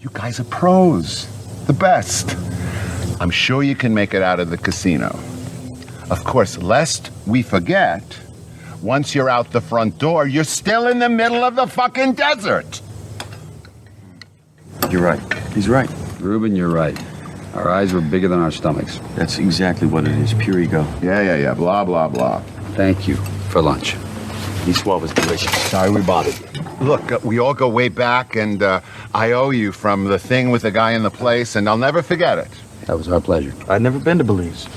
You guys are pros. The best. I'm sure you can make it out of the casino. Of course, lest we forget, once you're out the front door, you're still in the middle of the fucking desert. You're right. He's right. Ruben, you're right. Our eyes were bigger than our stomachs. That's exactly what it is. Pure ego. Yeah. Blah, blah, blah. Thank you for lunch. These swell was delicious. Sorry we bothered you. Look, we all go way back, and I owe you from the thing with the guy in the place, and I'll never forget it. That was our pleasure. I'd never been to Belize.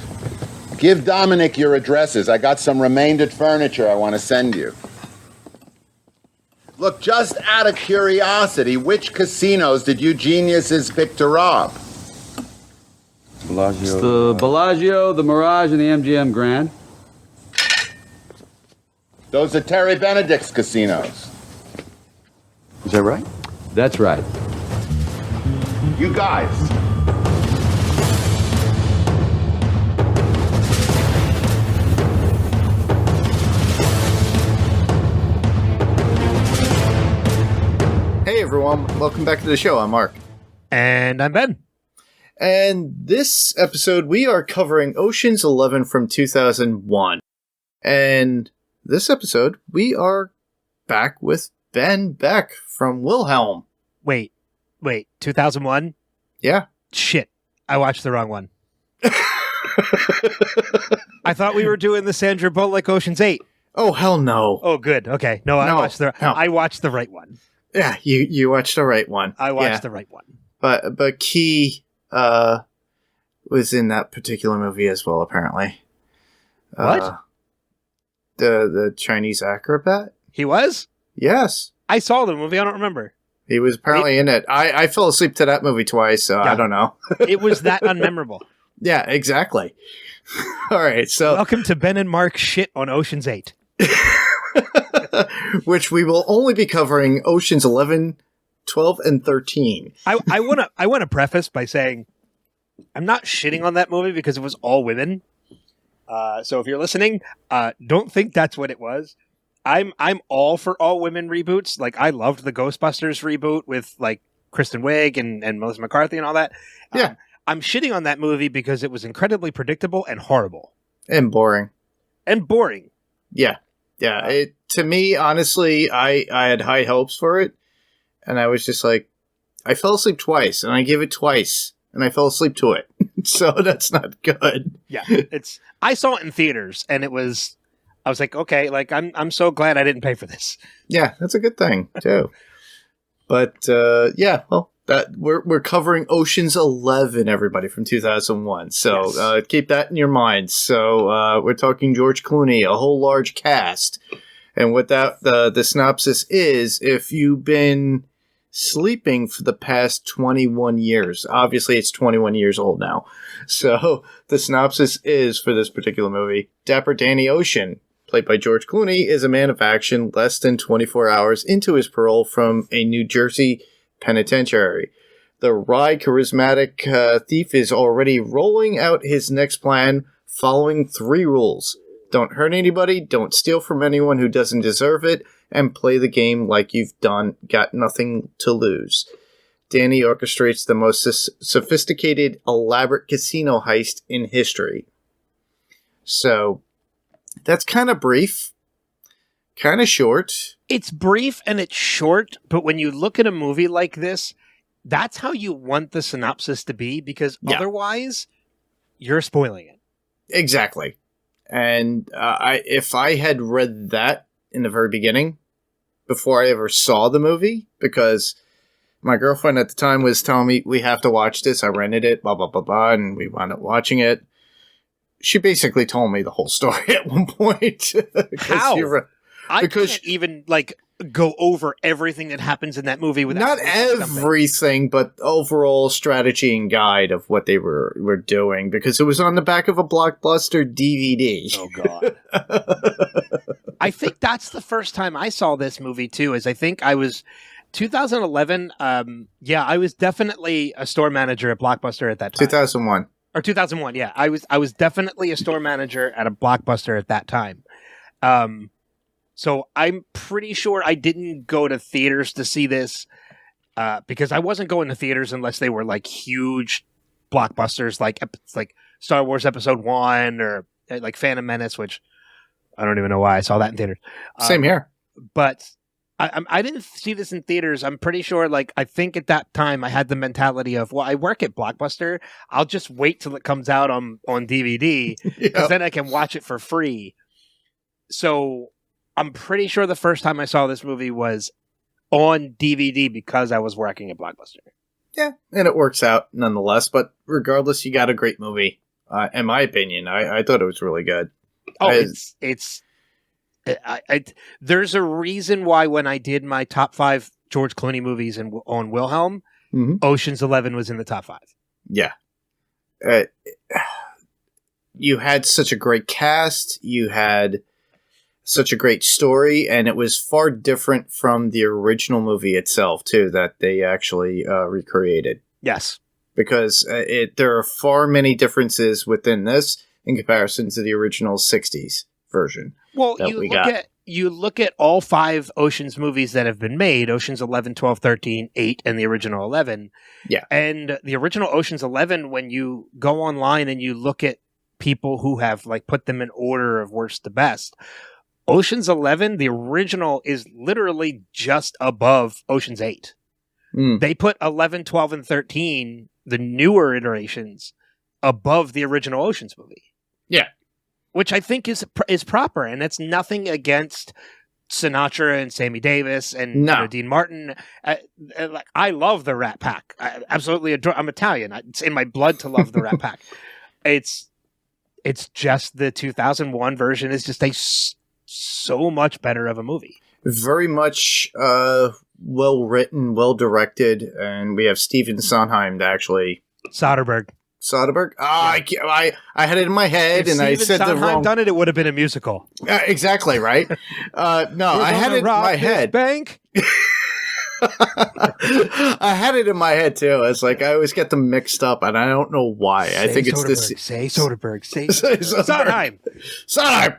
Give Dominic your addresses. I got some remaindered furniture I want to send you. Look, just out of curiosity, which casinos did you geniuses pick to rob? Bellagio. It's the Bellagio, the Mirage, and the MGM Grand. Those are Terry Benedict's casinos. Is that right? That's right. You guys. Hey everyone, welcome back to the show. I'm Mark. And I'm Ben. And this episode we are covering Ocean's 11 from 2001. And this episode we are back with Ben Beck from Wilhelm. Wait, 2001? Yeah. Shit, I watched the wrong one. I thought we were doing the Sandra Bullock Ocean's 8. Oh, hell no. Oh, good. Okay. No, I watched the right one. Yeah, you watched the right one. I watched the right one. But Key was in that particular movie as well, apparently. What? The Chinese acrobat? He was? Yes. I saw the movie. I don't remember. He was apparently in it. I fell asleep to that movie twice, so Yeah. I don't know. It was that unmemorable. Yeah, exactly. All right, so... Welcome to Ben and Mark's shit on Ocean's 8. Which we will only be covering Ocean's 11, 12, and 13. I want to preface by saying I'm not shitting on that movie because it was all women. So if you're listening, don't think that's what it was. I'm all for all women reboots. Like, I loved the Ghostbusters reboot with like Kristen Wiig and Melissa McCarthy and all that. Yeah. I'm shitting on that movie because it was incredibly predictable and horrible. And boring. And boring. Yeah. Yeah. To me, honestly, I had high hopes for it. And I was just like, I fell asleep twice, and I gave it twice, and I fell asleep to it. So that's not good. Yeah. I saw it in theaters, and I was like, okay, like I'm so glad I didn't pay for this. Yeah, that's a good thing, too. But, yeah, well, that we're covering Ocean's 11, everybody, from 2001. So Yes. Keep that in your mind. So we're talking George Clooney, a whole large cast. And what the synopsis is, if you've been sleeping for the past 21 years, obviously it's 21 years old now. So the synopsis is, for this particular movie, Dapper Danny Ocean, played by George Clooney, is a man of action less than 24 hours into his parole from a New Jersey penitentiary. The wry, charismatic thief is already rolling out his next plan, following 3 rules. Don't hurt anybody, don't steal from anyone who doesn't deserve it, and play the game like you've got nothing to lose. Danny orchestrates the most sophisticated, elaborate casino heist in history. So, that's kind of brief, kind of short. It's brief and it's short, but when you look at a movie like this, that's how you want the synopsis to be, because otherwise, you're spoiling it. Exactly. And if I had read that in the very beginning, before I ever saw the movie, because my girlfriend at the time was telling me, we have to watch this, I rented it, blah, blah, blah, blah, and we wound up watching it. She basically told me the whole story at one point. How? I because can't even, go over everything that happens in that movie without... Not everything, but overall strategy and guide of what they were doing, because it was on the back of a Blockbuster DVD. Oh, God. I think that's the first time I saw this movie, too, is I think I was... 2011, I was definitely a store manager at Blockbuster at that time. 2001. Or 2001, yeah. I was definitely a store manager at a Blockbuster at that time. So I'm pretty sure I didn't go to theaters to see this. because I wasn't going to theaters unless they were like huge blockbusters, like Star Wars Episode 1 or like Phantom Menace, which I don't even know why I saw that in theaters. Same here. But I didn't see this in theaters. I'm pretty sure, like, I think at that time I had the mentality of, well, I work at Blockbuster. I'll just wait till it comes out on DVD because then I can watch it for free. So I'm pretty sure the first time I saw this movie was on DVD because I was working at Blockbuster. Yeah, and it works out nonetheless. But regardless, you got a great movie. In my opinion, I thought it was really good. Oh, there's a reason why when I did my top 5 George Clooney movies on Wilhelm, Ocean's 11 was in the top 5. Yeah. You had such a great cast. You had such a great story, and it was far different from the original movie itself, too, that they actually recreated. Yes. Because there are far many differences within this in comparison to the original 60s version. Well, you look at all 5 Oceans movies that have been made, Oceans 11, 12, 13, 8, and the original 11. Yeah. And the original Oceans 11, when you go online and you look at people who have like put them in order of worst to best, Oceans 11, the original, is literally just above Oceans 8. They put 11, 12, and 13, the newer iterations, above the original Oceans movie. Yeah. Which I think is proper, and it's nothing against Sinatra and Sammy Davis and Dean Martin. I love the Rat Pack. I absolutely adore. I'm Italian. It's in my blood to love the Rat Pack. It's just the 2001 version is just so much better of a movie. Very much well written, well directed, and we have Stephen Sondheim to actually Soderbergh. I had it in my head, and I said the wrong. If done it, it would have been a musical. Exactly right. No, I had it in my head. Bank. I had it in my head too. It's like I always get them mixed up, and I don't know why. I think it's this. Say Soderbergh. Say Sondheim. Sondheim.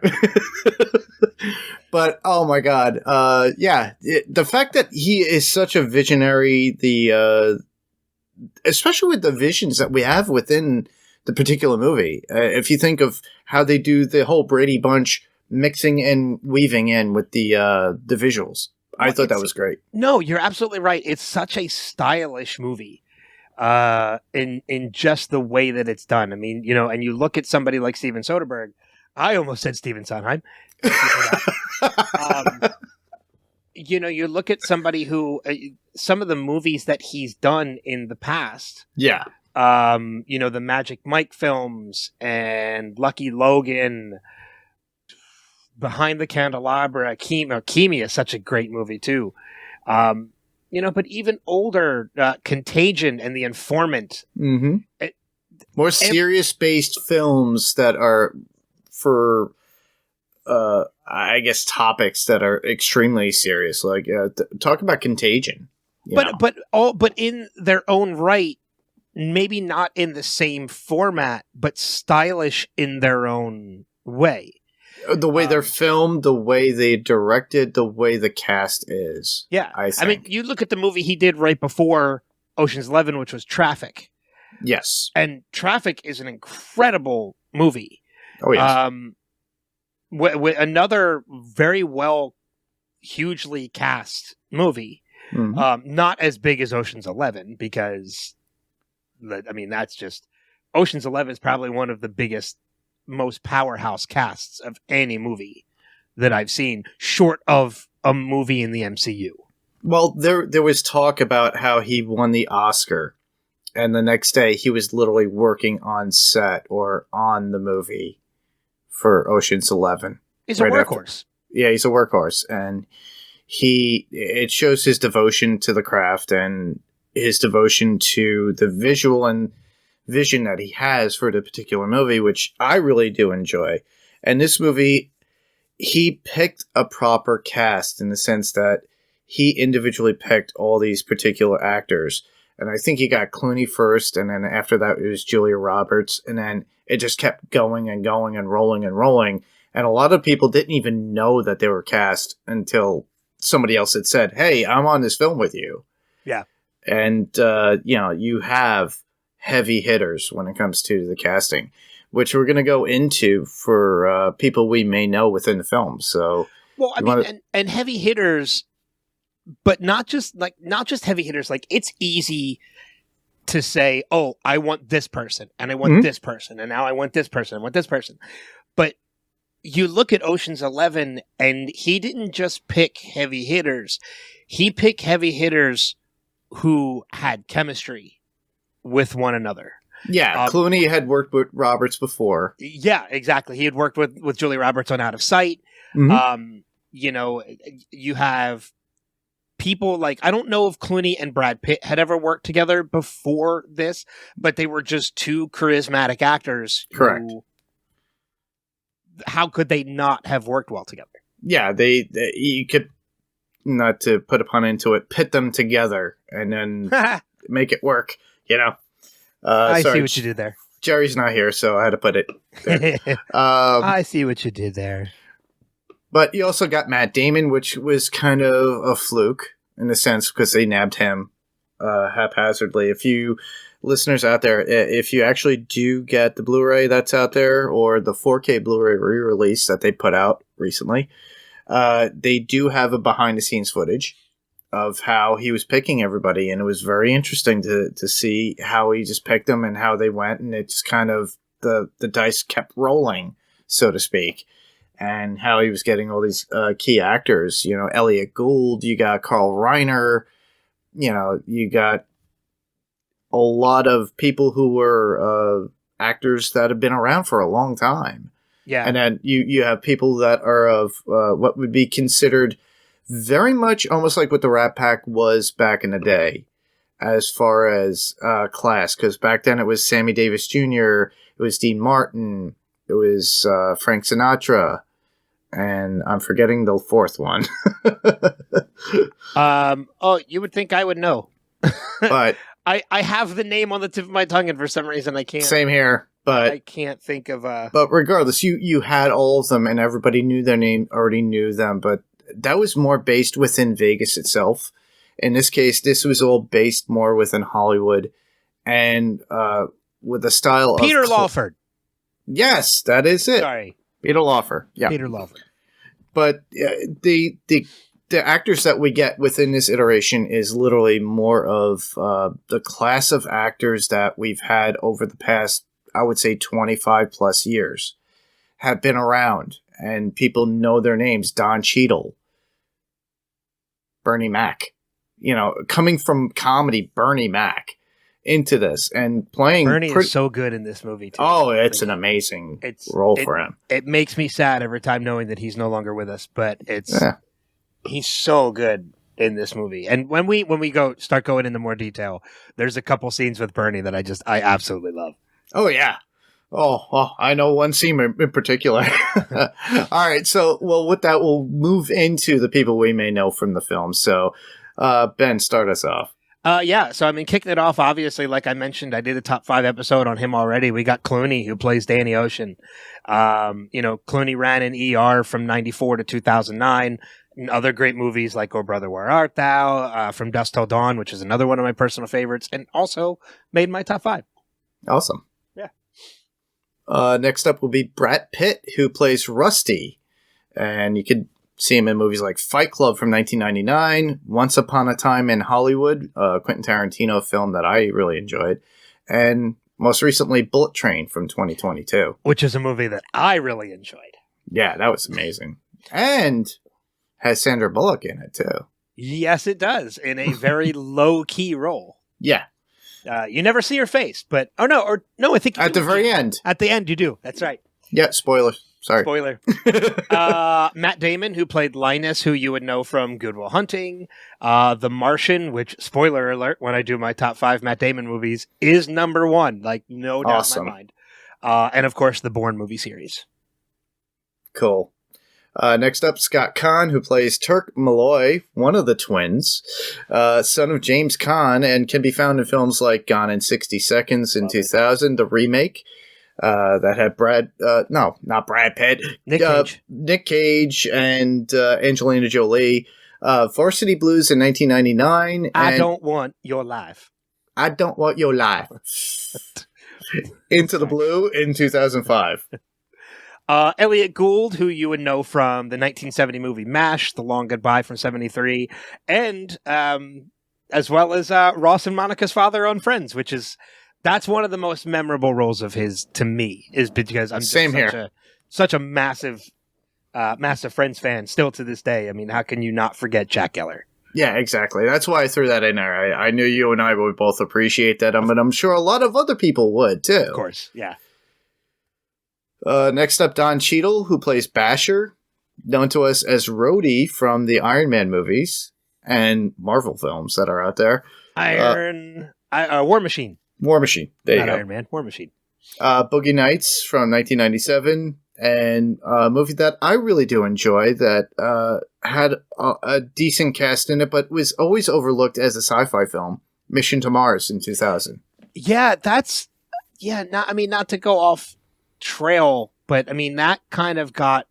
But oh my god, the fact that he is such a visionary, especially with the visions that we have within the particular movie. If you think of how they do the whole Brady Bunch mixing and weaving in with the visuals, I thought that was great. No, you're absolutely right. It's such a stylish movie in just the way that it's done. I mean, and you look at somebody like Steven Soderbergh. I almost said Stephen Sondheim. You look at somebody who some of the movies that he's done in the past. Yeah. The Magic Mike films and Lucky Logan, Behind the Candelabra, Kimi is such a great movie too. But even older, Contagion and The Informant. Mm-hmm. More serious-based films that are for I guess topics that are extremely serious. Like talk about Contagion. But in their own right, maybe not in the same format, but stylish in their own way. The way they're filmed, the way they directed, the way the cast is. Yeah. I mean, you look at the movie he did right before Ocean's 11, which was Traffic. Yes. And Traffic is an incredible movie. Oh, yes. Another very well, hugely cast movie. Mm-hmm. Not as big as Ocean's 11, because, that's just... Ocean's 11 is probably one of the biggest, most powerhouse casts of any movie that I've seen, short of a movie in the MCU. Well, there was talk about how he won the Oscar, and the next day he was literally working on set or on the movie for Ocean's 11. He's a workhorse. Yeah, he's a workhorse, and it shows his devotion to the craft and his devotion to the visual and vision that he has for the particular movie, which I really do enjoy. And this movie, he picked a proper cast in the sense that he individually picked all these particular actors. And I think he got Clooney first, and then after that it was Julia Roberts, and then it just kept going and going and rolling and rolling. And a lot of people didn't even know that they were cast until somebody else had said, "Hey, I'm on this film with you." Yeah. And, you have heavy hitters when it comes to the casting, which we're going to go into for people we may know within the film. So, well, I mean, and heavy hitters, but not just heavy hitters. Like, it's easy to say, oh, I want this person, and I want this person, and now I want this person, I want this person. But you look at Ocean's 11, and he didn't just pick heavy hitters. He picked heavy hitters who had chemistry with one another. Yeah, Clooney had worked with Roberts before. Yeah, exactly. He had worked with Julia Roberts on Out of Sight. You have people like, I don't know if Clooney and Brad Pitt had ever worked together before this, but they were just two charismatic actors. Correct. How could they not have worked well together? Yeah, you could, not to put a pun into it, pit them together and then make it work, I sorry, see what you did there. Jerry's not here, so I had to put it there. I see what you did there. But you also got Matt Damon, which was kind of a fluke in a sense because they nabbed him haphazardly. If you listeners out there, if you actually do get the Blu-ray that's out there or the 4K Blu-ray re-release that they put out recently, they do have a behind-the-scenes footage of how he was picking everybody, and it was very interesting to see how he just picked them and how they went, and it's kind of the dice kept rolling, so to speak. And how he was getting all these key actors, Elliot Gould, you got Carl Reiner, you got a lot of people who were actors that have been around for a long time. Yeah. And then you have people that are of what would be considered very much almost like what the Rat Pack was back in the day as far as class. Because back then it was Sammy Davis Jr., it was Dean Martin, it was Frank Sinatra, and I'm forgetting the fourth one. You would think I would know. But I have the name on the tip of my tongue, and for some reason I can't. Same here, but I can't think of. But regardless, you had all of them, and everybody knew their name, already knew them. But that was more based within Vegas itself. In this case, this was all based more within Hollywood, and with the style Peter of Lawford. Yes, that is it. Sorry, Peter Lawford. Yeah, Peter Lawford. But the actors that we get within this iteration is literally more of the class of actors that we've had over the past, I would say, 25 plus years have been around, and people know their names. Don Cheadle, Bernie Mac, coming from comedy, Bernie Mac into this and playing. Bernie is so good in this movie too. Oh, it's an amazing role for him. It makes me sad every time knowing that he's no longer with us, but he's so good in this movie. And when we start going into more detail, there's a couple scenes with Bernie that I absolutely love. Oh yeah. Oh, I know one scene in particular. All right, so with that, we'll move into the people we may know from the film. So, Ben, start us off. So kicking it off, obviously, like I mentioned, I did a top 5 episode on him already. We got Clooney, who plays Danny Ocean. Clooney ran in ER from 94 to 2009. And other great movies like Oh Brother, Where Art Thou? From Dusk Till Dawn, which is another one of my personal favorites, and also made my top 5. Awesome. Yeah. Next up will be Brad Pitt, who plays Rusty. And you could see him in movies like Fight Club from 1999, Once Upon a Time in Hollywood, a Quentin Tarantino film that I really enjoyed, and most recently Bullet Train from 2022. Which is a movie that I really enjoyed. Yeah, that was amazing. And has Sandra Bullock in it, too. Yes, it does, in a very low-key role. Yeah. You never see her face, but... I think... At the very end. At the end, you do. That's right. Yeah, spoiler. Sorry. Spoiler. Matt Damon, who played Linus, who you would know from Good Will Hunting. The Martian, which, spoiler alert, when I do my top 5 Matt Damon movies, is number 1. Like, no doubt in my mind. And, of course, the Bourne movie series. Cool. Next up, Scott Caan, who plays Turk Malloy, one of the twins, son of James Caan, and can be found in films like Gone in 60 Seconds in 2000, the remake. That had not Brad Pitt. Nick Cage. Nick Cage and Angelina Jolie. Varsity Blues in 1999. I and Don't Want Your Life. I Don't Want Your Life. Into the Blue in 2005. Elliot Gould, who you would know from the 1970 movie MASH, The Long Goodbye from 73, and as well as Ross and Monica's father on Friends, that's one of the most memorable roles of his to me, is because I'm just such a massive Friends fan still to this day. I mean, how can you not forget Jack Geller? Yeah, exactly. That's why I threw that in there. I knew you and I would both appreciate that, but I'm sure a lot of other people would too. Of course, yeah. Next up, Don Cheadle, who plays Basher, known to us as Rhodey from the Iron Man movies and Marvel films that are out there. War Machine. War Machine. There you Not go. Iron Man, War Machine. Boogie Nights from 1997, and a movie that I really do enjoy that had a decent cast in it, but was always overlooked as a sci-fi film, Mission to Mars in 2000. Yeah, not to go off trail, but I mean, that kind of got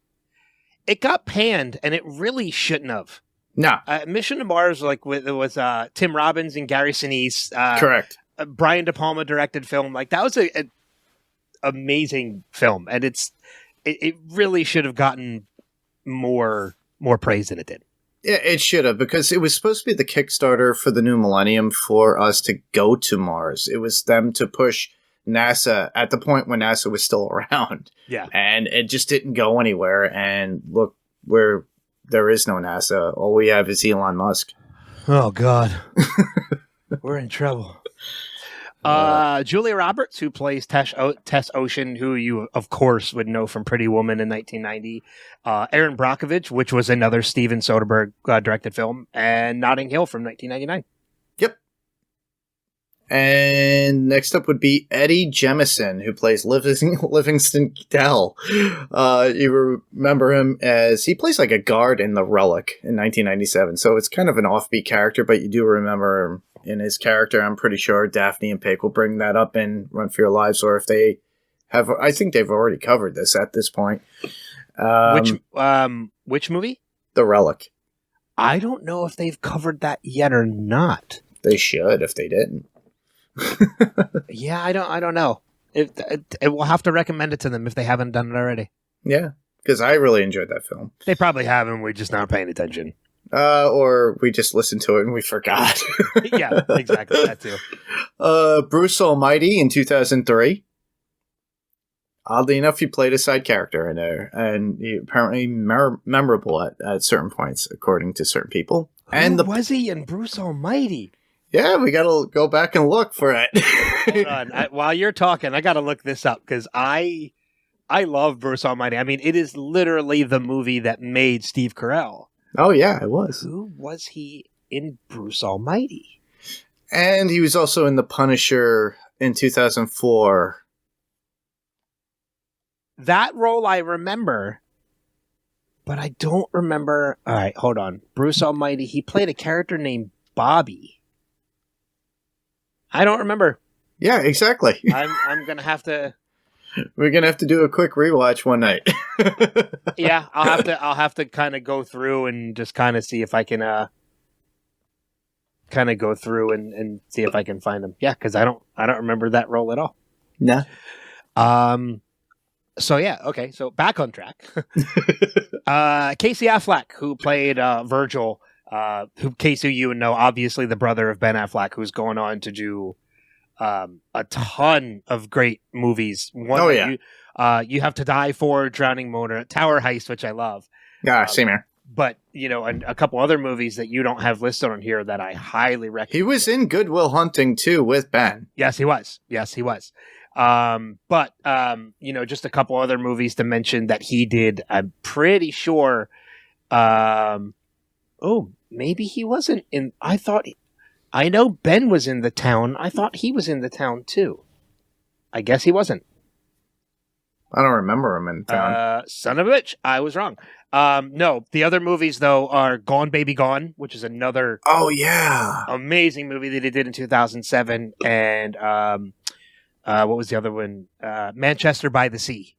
panned, and it really shouldn't have. No. Mission to Mars, it was Tim Robbins and Gary Sinise. Correct. Brian De Palma directed film. That was an amazing film, and it really should have gotten more praise than it did. Yeah, it should have, because it was supposed to be the Kickstarter for the new millennium for us to go to Mars. It was them to push NASA at the point when NASA was still around. Yeah. And it just didn't go anywhere. And look, where there is no NASA, all we have is Elon Musk. Oh, God. We're in trouble. Julia Roberts, who plays Tess Ocean, who you, of course, would know from Pretty Woman in 1990. Aaron Brockovich, which was another Steven Soderbergh directed film. And Notting Hill from 1999. Yep. And next up would be Eddie Jemison, who plays Livingston Dell. You remember him as he plays like a guard in The Relic in 1997. So it's kind of an offbeat character, but you do remember him in his character. I'm pretty sure Daphne and Pig will bring that up in Run for Your Lives, or if they have, I think they've already covered this at this point. Which movie? The Relic. I don't know if they've covered that yet or not. They should if they didn't. Yeah, I don't know. It will have to recommend it to them if they haven't done it already. Yeah, because I really enjoyed that film. They probably haven't. We're just not paying attention. Or we just listened to it and we forgot. Yeah, exactly. That too. Bruce Almighty in 2003. Oddly enough, he played a side character in there, and he apparently memorable at certain points, according to certain people. Who was he in Bruce Almighty? Yeah, we gotta go back and look for it. Hold on. While you're talking, I gotta look this up, because I love Bruce Almighty. I mean, it is literally the movie that made Steve Carell. Oh yeah, it was. Who was he in Bruce Almighty? And he was also in The Punisher in 2004. That role I remember, but I don't remember. All right, hold on. Bruce Almighty, he played a character named Bobby. I don't remember. Yeah, exactly. I'm gonna have to. We're gonna have to do a quick rewatch one night. Yeah, I'll have to kind of go through and just kind of see if I can kind of go through and see if I can find him. Yeah, because I don't remember that role at all. Nah. So yeah, okay. So back on track. Casey Affleck, who played Virgil, who Casey you would know, obviously the brother of Ben Affleck, who's going on to do a ton of great movies. One You Have to Die For, Drowning Mona, Tower Heist, which I love. Yeah, same here. But, and a couple other movies that you don't have listed on here that I highly recommend. He was in Good Will Hunting, too, with Ben. Yes, he was. But just a couple other movies to mention that he did. I'm pretty sure. Maybe he wasn't in. I know Ben was in The Town. I thought he was in The Town too. I guess he wasn't. I don't remember him in Town. Son of a bitch. I was wrong. No, the other movies though are Gone Baby Gone, which is another amazing movie that he did in 2007, and what was the other one? Manchester by the Sea.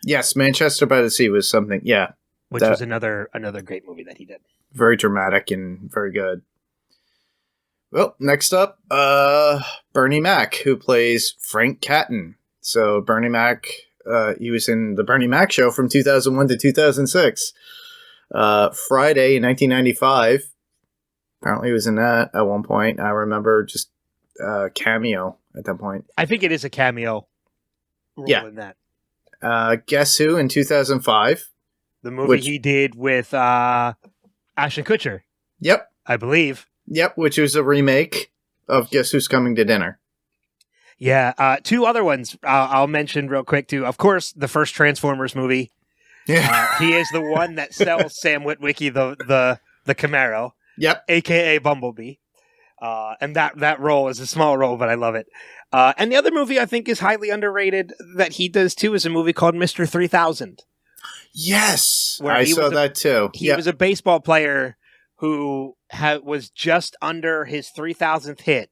Yes, Manchester by the Sea was something. Yeah, which was another great movie that he did. very dramatic and very good. Well, next up, Bernie Mac, who plays Frank Catton. So Bernie Mac, he was in the Bernie Mac Show from 2001 to 2006. Friday in 1995. Apparently he was in that at one point. I remember just cameo at that point. I think it is a cameo role in that. Guess Who in 2005. The movie he did with Ashton Kutcher. Yep. I believe. Yep, which was a remake of Guess Who's Coming to Dinner. Yeah, two other ones I'll mention real quick too. Of course, the first Transformers movie. Yeah. He is the one that sells Sam Witwicky the Camaro. Yep. AKA Bumblebee. And that role is a small role, but I love it. And the other movie I think is highly underrated that he does too is a movie called Mr. 3000. Yes, Where I saw that too. He was a baseball player who was just under his 3,000th hit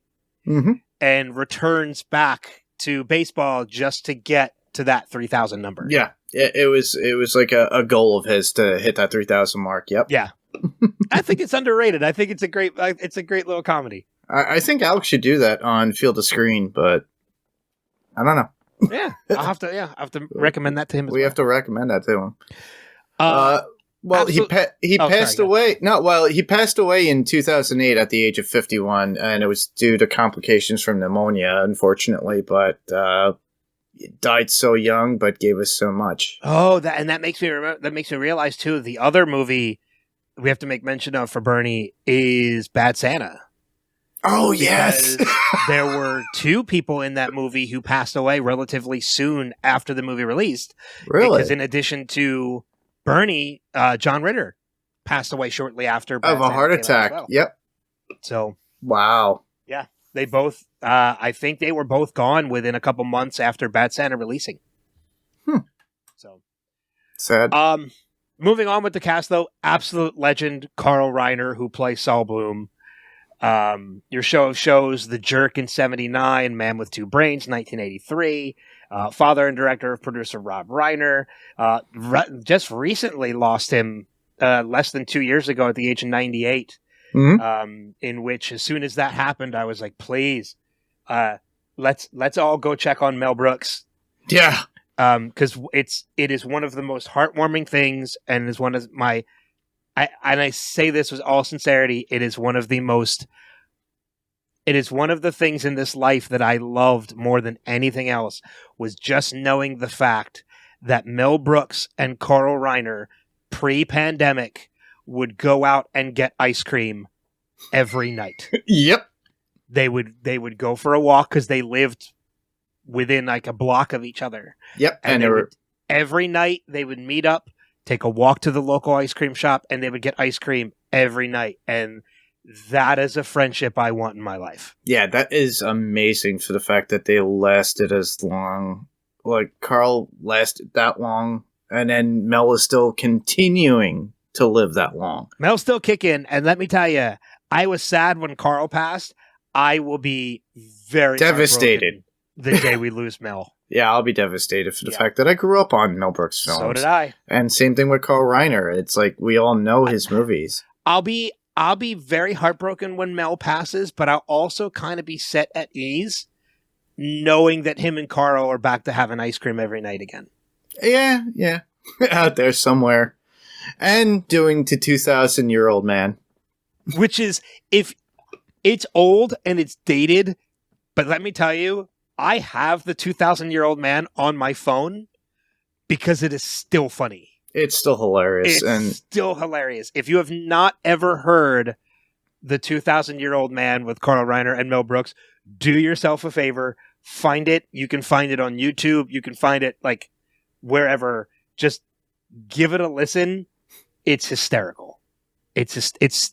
and returns back to baseball just to get to that 3,000 number. Yeah, it was like a goal of his to hit that 3,000 mark. Yep. Yeah. I think it's underrated. I think it's a great little comedy. I think Alex should do that on Field of Screen, but I don't know. Yeah, I'll have to recommend that to him. We have to recommend that to him. Well, he passed away. No, well, he passed away in 2008 at the age of 51, and it was due to complications from pneumonia, unfortunately. But he died so young, but gave us so much. Oh, that makes me remember. That makes me realize too. The other movie we have to make mention of for Bernie is Bad Santa. Oh, yes. There were two people in that movie who passed away relatively soon after the movie released. Really? Because in addition to Bernie, John Ritter passed away shortly after. Of a heart attack. Well. Yep. So. Wow. Yeah. They both, I think they were both gone within a couple months after Bad Santa releasing. So. Sad. Moving on with the cast, though, absolute legend Carl Reiner, who plays Saul Bloom. Your show of shows, The Jerk in 79, Man with Two Brains, 1983. Father and director of producer Rob Reiner. Just recently lost him less than 2 years ago at the age of 98. In which, as soon as that happened, I was like, please, let's all go check on Mel Brooks. Yeah. Because it is one of the most heartwarming things, and is one of my, I say this with all sincerity, it is one of the things in this life that I loved more than anything else, was just knowing the fact that Mel Brooks and Carl Reiner, pre-pandemic, would go out and get ice cream every night. Yep. They would go for a walk because they lived within like a block of each other. Yep. And every night they would meet up, take a walk to the local ice cream shop, and they would get ice cream every night. And that is a friendship I want in my life. Yeah, that is amazing for the fact that they lasted as long. Like, Carl lasted that long, and then Mel is still continuing to live that long. Mel's still kicking, and let me tell you, I was sad when Carl passed. I will be very devastated the day we lose Mel. Yeah, I'll be devastated for the fact that I grew up on Mel Brooks films. So did I. And same thing with Carl Reiner. It's like we all know his movies. I'll be very heartbroken when Mel passes, but I'll also kind of be set at ease knowing that him and Carl are back to having ice cream every night again. Yeah. Out there somewhere. And doing to 2,000-year-old man. Which is, if it's old and it's dated, but let me tell you, I have the 2,000-year-old man on my phone because it is still funny. It's still hilarious. It's still hilarious. If you have not ever heard the 2,000-year-old man with Carl Reiner and Mel Brooks, do yourself a favor, find it. You can find it on YouTube. You can find it like wherever. Just give it a listen. It's hysterical. It's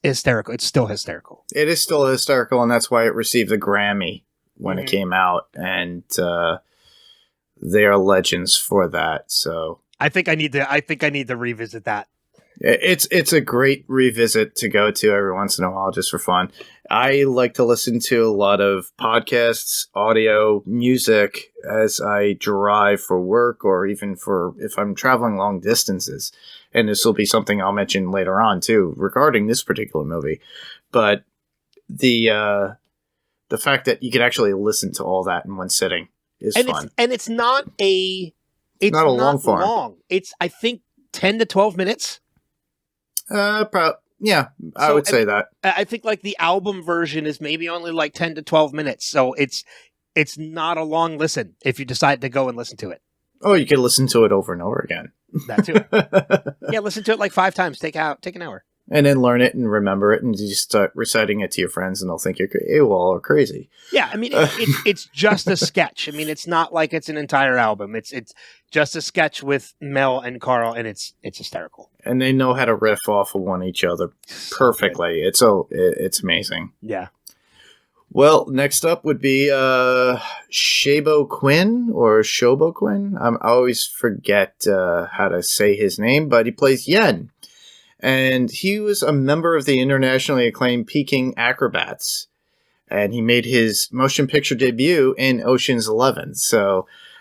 hysterical. It's still hysterical. It is still hysterical, and that's why it received a Grammy when it came out, and they are legends for that. So I think I need to revisit that. It's a great revisit to go to every once in a while just for fun. I like to listen to a lot of podcasts, audio, music as I drive for work or even for if I'm traveling long distances. And this will be something I'll mention later on too regarding this particular movie. But the fact that you could actually listen to all that in one sitting is fun. It's not a long form. Long. It's I think 10 to 12 minutes. Yeah, I would say that. I think like the album version is maybe only like 10 to 12 minutes. So it's not a long listen if you decide to go and listen to it. Oh, you could listen to it over and over again. That too. Yeah, listen to it like 5 times. Take an hour. And then learn it and remember it, and you start reciting it to your friends, and they'll think you're AWOL or crazy. Yeah, I mean, it's just a sketch. I mean, it's not like it's an entire album. It's just a sketch with Mel and Carl, and it's hysterical. And they know how to riff off of one each other perfectly. It's amazing. Yeah. Well, next up would be Shabo Quinn or Shobo Quinn. I always forget how to say his name, but he plays Yen. And he was a member of the internationally acclaimed Peking Acrobats. And he made his motion picture debut in Ocean's 11.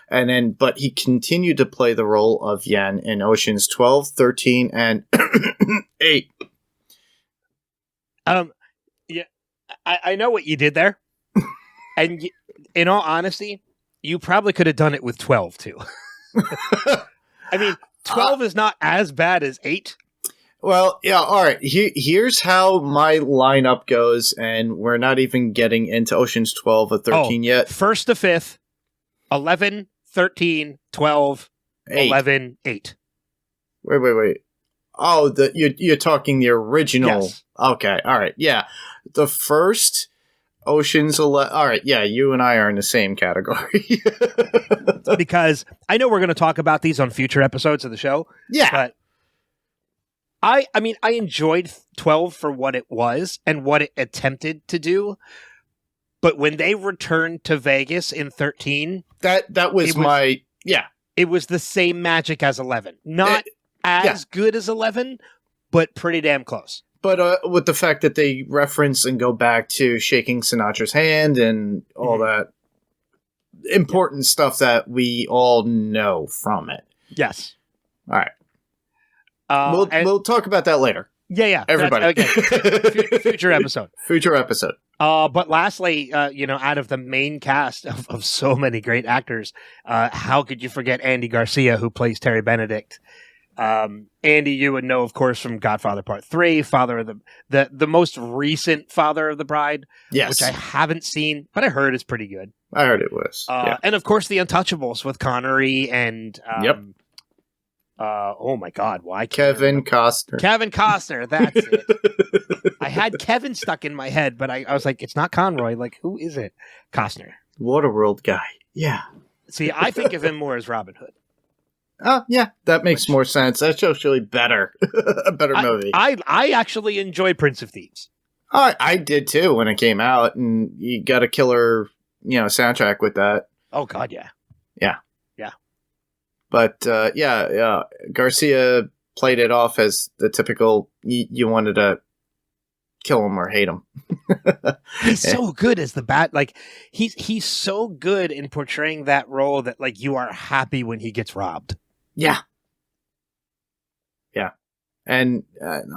But he continued to play the role of Yen in Ocean's 12, 13, and 8. Yeah, I know what you did there. And in all honesty, you probably could have done it with 12 too. I mean, 12 is not as bad as 8. Well, yeah, all right. Here's how my lineup goes, and we're not even getting into Ocean's 12 or 13 yet. 1st to 5th, 11, 13, 12, 11, 8. Wait. Oh, you're talking the original. Yes. Okay, all right. Yeah. The first Ocean's 11. All right, yeah, you and I are in the same category. Because I know we're going to talk about these on future episodes of the show. Yeah. But I mean, I enjoyed 12 for what it was and what it attempted to do. But when they returned to Vegas in 13... That was my... Yeah. It was the same magic as 11. Not as good as 11, but pretty damn close. But with the fact that they reference and go back to shaking Sinatra's hand and all that important stuff that we all know from it. Yes. All right. We'll talk about that later. Yeah. Everybody. Okay. Future episode. Future episode. But lastly, out of the main cast of so many great actors, how could you forget Andy Garcia, who plays Terry Benedict? Andy, you would know, of course, from Godfather Part 3, father of the most recent Father of the Bride, yes, which I haven't seen, but I heard is pretty good. I heard it was. And of course, The Untouchables with Connery and oh my God, why Kevin Costner? Kevin Costner, that's it. I had Kevin stuck in my head, but I was like, it's not Conroy. Like, who is it? Costner. Waterworld guy. Yeah. See, I think of him more as Robin Hood. Oh, yeah, that makes more sense. That's actually better. A better movie. I actually enjoyed Prince of Thieves. I did too when it came out, and you got a killer, soundtrack with that. Oh God, yeah. But Garcia played it off as the typical you wanted to kill him or hate him. He's so good as the bat. Like he's so good in portraying that role that like you are happy when he gets robbed. Yeah. And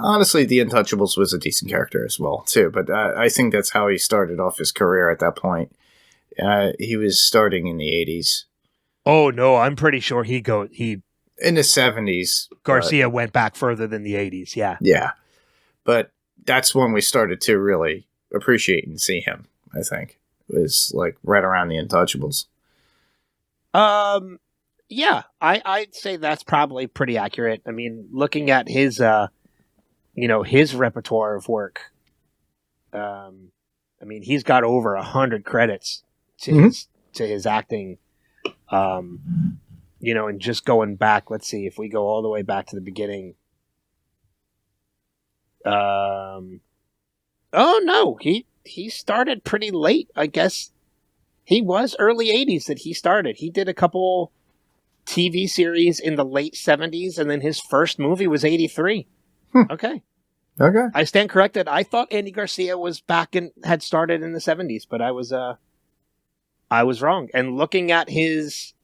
honestly, The Untouchables was a decent character as well too. But I think that's how he started off his career at that point. He was starting in the 80s. Oh no, I'm pretty sure he in the 70s. Garcia went back further than the 80s. Yeah. Yeah. But that's when we started to really appreciate and see him, I think. It was like right around The Untouchables. Yeah, I'd say that's probably pretty accurate. I mean, looking at his his repertoire of work, I mean, he's got over 100 credits to his acting. And just going back, let's see if we go all the way back to the beginning. Oh no, he started pretty late. I guess he was early 80s that he started. He did a couple TV series in the late 70s, and then his first movie was 83. Okay. Okay. I stand corrected. I thought Andy Garcia was back and had started in the 70s, but I was wrong. And looking at his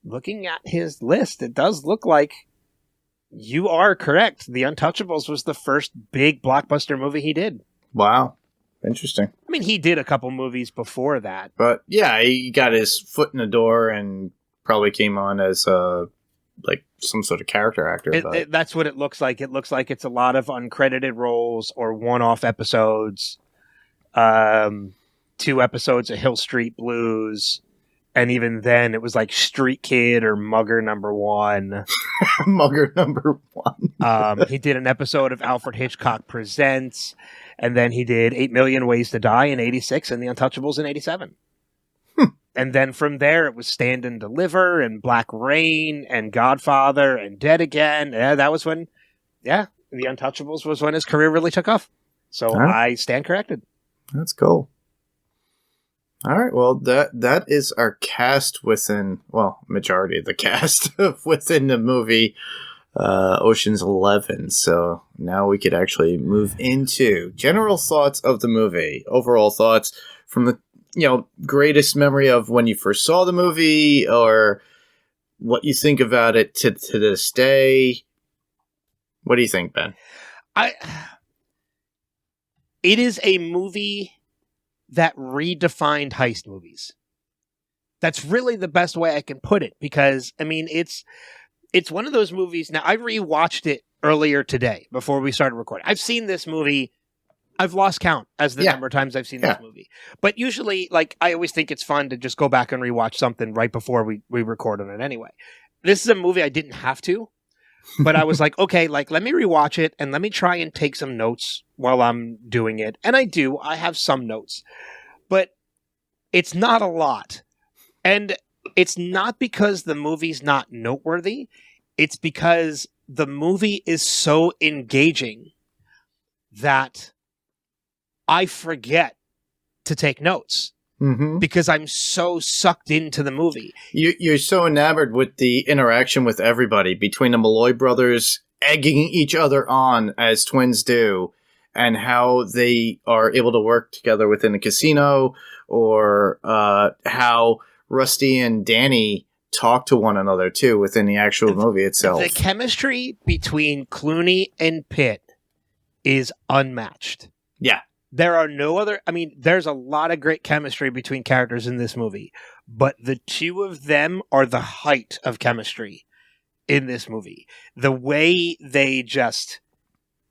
list, it does look like you are correct. The Untouchables was the first big blockbuster movie he did. Wow. Interesting. I mean, he did a couple movies before that. But yeah, he got his foot in the door and probably came on as like some sort of character actor. That's what it looks like. It looks like it's a lot of uncredited roles or one-off episodes. 2 episodes of Hill Street Blues, and even then it was like Street Kid or Mugger Number 1. Mugger Number 1. He did an episode of Alfred Hitchcock Presents, and then he did 8 Million Ways to Die in 86 and The Untouchables in 87. And then from there, it was Stand and Deliver and Black Rain and Godfather and Dead Again. Yeah, that was when, The Untouchables was when his career really took off. So I stand corrected. That's cool. All right, well, that is our cast within, majority of the cast within the movie Ocean's 11. So now we could actually move into general thoughts of the movie, overall thoughts from the greatest memory of when you first saw the movie, or what you think about it to this day. What do you think, Ben? It is a movie that redefined heist movies. That's really the best way I can put it, because I mean, it's one of those movies. Now, I rewatched it earlier today before we started recording. I've seen this movie. I've lost count as the number of times I've seen this movie. But usually, like, I always think it's fun to just go back and rewatch something right before we record on it anyway. This is a movie I didn't have to, but I was like, okay, like, let me rewatch it and let me try and take some notes while I'm doing it. And I do. I have some notes. But it's not a lot. And it's not because the movie's not noteworthy. It's because the movie is so engaging that I forget to take notes because I'm so sucked into the movie. You're so enamored with the interaction with everybody between the Malloy brothers egging each other on as twins do, and how they are able to work together within the casino, or how Rusty and Danny talk to one another too within the actual movie itself. The chemistry between Clooney and Pitt is unmatched. Yeah. There are no other... I mean, there's a lot of great chemistry between characters in this movie, but the two of them are the height of chemistry in this movie. The way they just...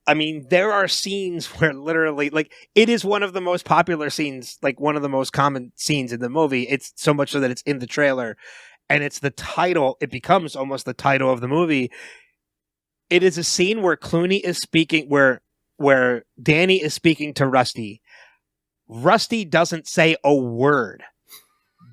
I mean, there are scenes where literally... Like, it is one of the most popular scenes, like one of the most common scenes in the movie. It's so much so that it's in the trailer, and it's the title. It becomes almost the title of the movie. It is a scene where Clooney is speaking... where Danny is speaking to Rusty. Rusty doesn't say a word,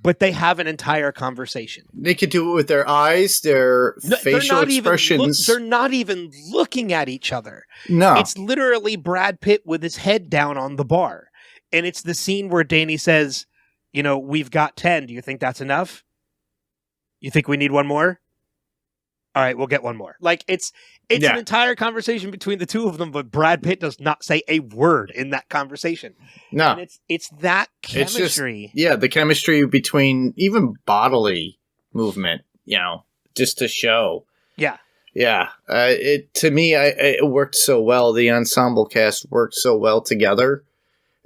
but they have an entire conversation. They could do it with their eyes, their facial expressions. They're not even looking at each other. No. It's literally Brad Pitt with his head down on the bar. And it's the scene where Danny says, we've got 10. Do you think that's enough? You think we need one more? All right, we'll get one more. Like, it's an entire conversation between the two of them, but Brad Pitt does not say a word in that conversation. No. And it's that chemistry. It's just, the chemistry between even bodily movement, just to show. Yeah. Yeah. To me, it worked so well. The ensemble cast worked so well together,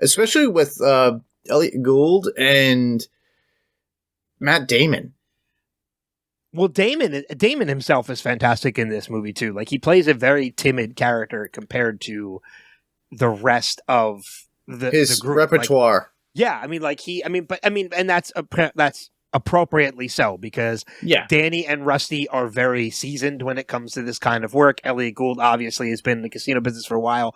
especially with Elliot Gould and Matt Damon. Well, Damon himself is fantastic in this movie too. Like, he plays a very timid character compared to the rest of his the group. repertoire. And that's appropriately so, because Danny and Rusty are very seasoned when it comes to this kind of work. Elliot Gould obviously has been in the casino business for a while.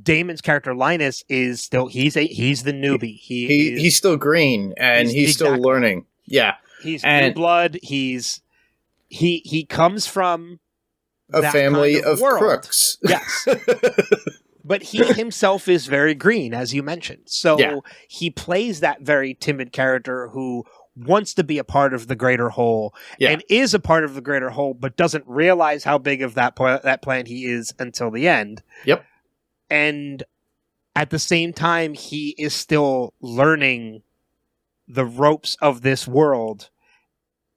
Damon's character Linus is still he's the newbie. He's still green, and he's still learning. Yeah, he's new blood. He comes from a family of crooks. Yes. But he himself is very green, as you mentioned. So he plays that very timid character who wants to be a part of the greater whole and is a part of the greater whole, but doesn't realize how big of that plan he is until the end. Yep. And at the same time, he is still learning the ropes of this world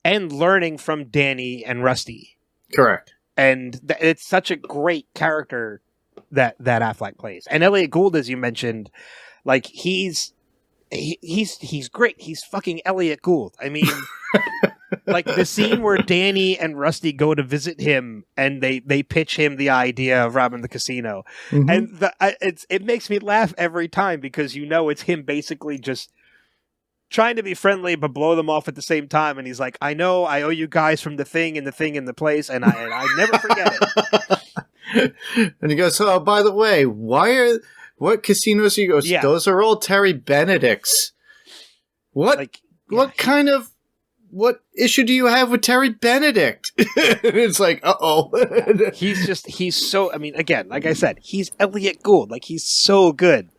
and learning from Danny and Rusty. Correct. And it's such a great character that Affleck plays. And Elliot Gould, as you mentioned, like he's great. He's fucking Elliot Gould. I mean, like the scene where Danny and Rusty go to visit him and they pitch him the idea of robbing the casino. Mm-hmm. And it makes me laugh every time because it's him basically just trying to be friendly but blow them off at the same time. And he's like, I know I owe you guys from the thing and the thing and the place, and I never forget it. And he goes, oh, by the way, what casinos? He goes, those are all Terry Benedict's. What issue do you have with Terry Benedict? It's like, uh-oh. he's so, I mean, again, like I said, he's Elliot Gould. Like, he's so good.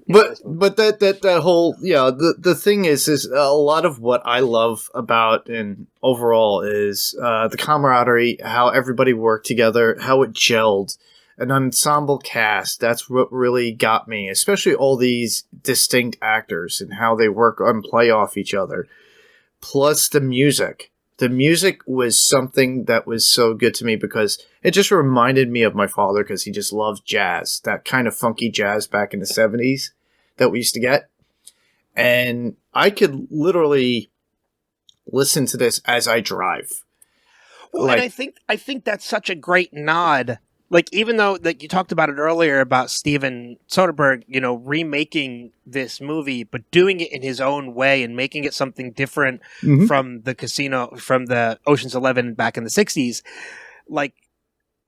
But that whole, the thing is a lot of what I love about and overall is the camaraderie, how everybody worked together, how it gelled. An ensemble cast, that's what really got me, especially all these distinct actors and how they work and play off each other. Plus the music. The music was something that was so good to me because it just reminded me of my father because he just loves jazz, that kind of funky jazz back in the 70s that we used to get. And I could literally listen to this as I drive. Well, and I think that's such a great nod. Like, even though like you talked about it earlier about Steven Soderbergh, remaking this movie, but doing it in his own way and making it something different from the casino, from the Ocean's 11 back in the 60s. Like,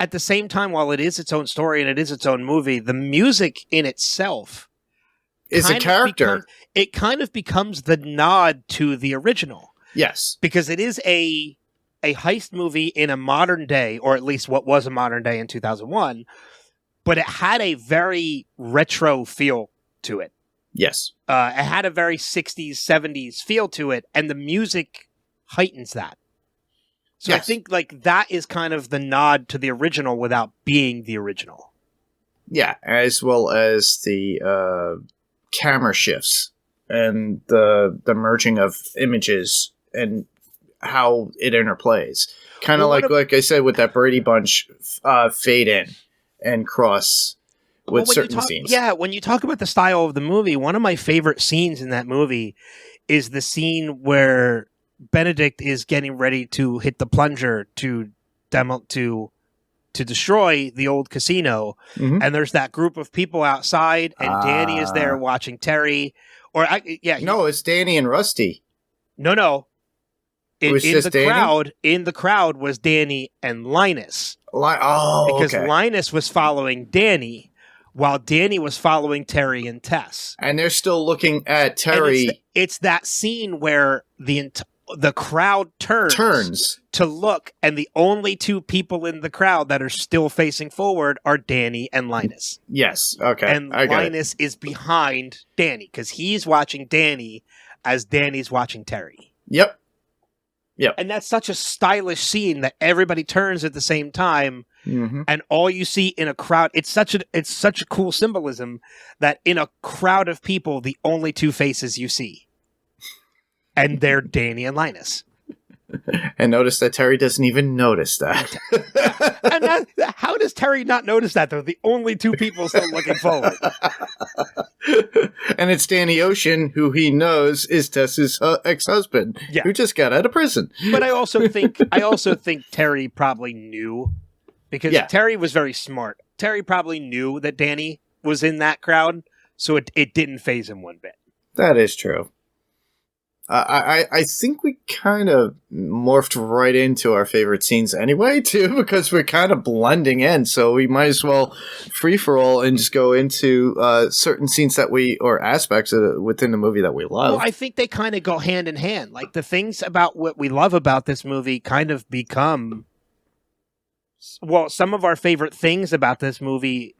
at the same time, while it is its own story and it is its own movie, the music in itself is a character. It kind of becomes the nod to the original. Yes. Because it is a heist movie in a modern day, or at least what was a modern day in 2001, but it had a very retro feel to it. Yes. It had a very 60s, 70s feel to it, and the music heightens that. So yes. I think like that is kind of the nod to the original without being the original. Yeah, as well as the camera shifts and the merging of images and how it interplays. Kind of like I said with that Brady Bunch fade in and cross with certain scenes. Yeah, when you talk about the style of the movie, one of my favorite scenes in that movie is the scene where Benedict is getting ready to hit the plunger to destroy the old casino, and there's that group of people outside, and Danny is there watching Terry. No, it's Danny and Rusty. No. In the the crowd was Danny and Linus. Because Linus was following Danny, while Danny was following Terry and Tess. And they're still looking at Terry. It's that scene where the crowd turns to look, and the only two people in the crowd that are still facing forward are Danny and Linus. Yes, okay. And Linus is behind Danny, because he's watching Danny as Danny's watching Terry. Yep. And that's such a stylish scene that everybody turns at the same time, and all you see in a crowd, it's such a cool symbolism that in a crowd of people, the only two faces you see. And they're Danny and Linus. And notice that Terry doesn't even notice that. And how does Terry not notice that? They're the only two people still looking forward. And it's Danny Ocean, who he knows is Tess's ex-husband, who just got out of prison. But I also think Terry probably knew, because Terry was very smart. Terry probably knew that Danny was in that crowd, so it didn't faze him one bit. That is true. I think we kind of morphed right into our favorite scenes anyway, too, because we're kind of blending in. So we might as well free for all and just go into certain scenes or aspects within the movie that we love. Well, I think they kind of go hand in hand. Like the things about what we love about this movie kind of become, some of our favorite things about this movie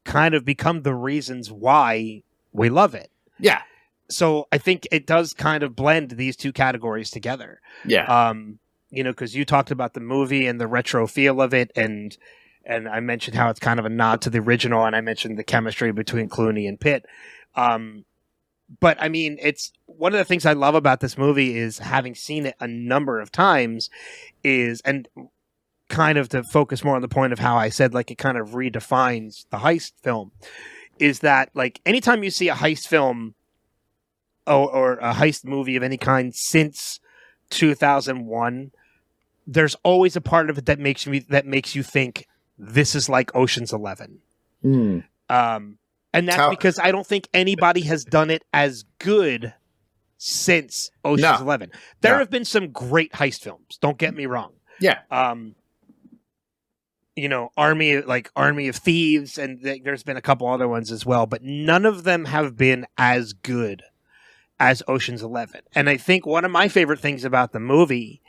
kind of become the reasons why we love it. Yeah. So I think it does kind of blend these two categories together. Yeah. Because you talked about the movie and the retro feel of it, and I mentioned how it's kind of a nod to the original, and I mentioned the chemistry between Clooney and Pitt. But I mean, it's one of the things I love about this movie is having seen it a number of times and kind of to focus more on the point of how I said, like, it kind of redefines the heist film, is that, like, anytime you see a heist film or a heist movie of any kind since 2001, there's always a part of it that makes you think this is like Ocean's 11. And that's because I don't think anybody has done it as good since Ocean's 11. There have been some great heist films, don't get me wrong. Yeah. Army of Thieves, and there's been a couple other ones as well, but none of them have been as good as Ocean's 11. And I think one of my favorite things about the movie,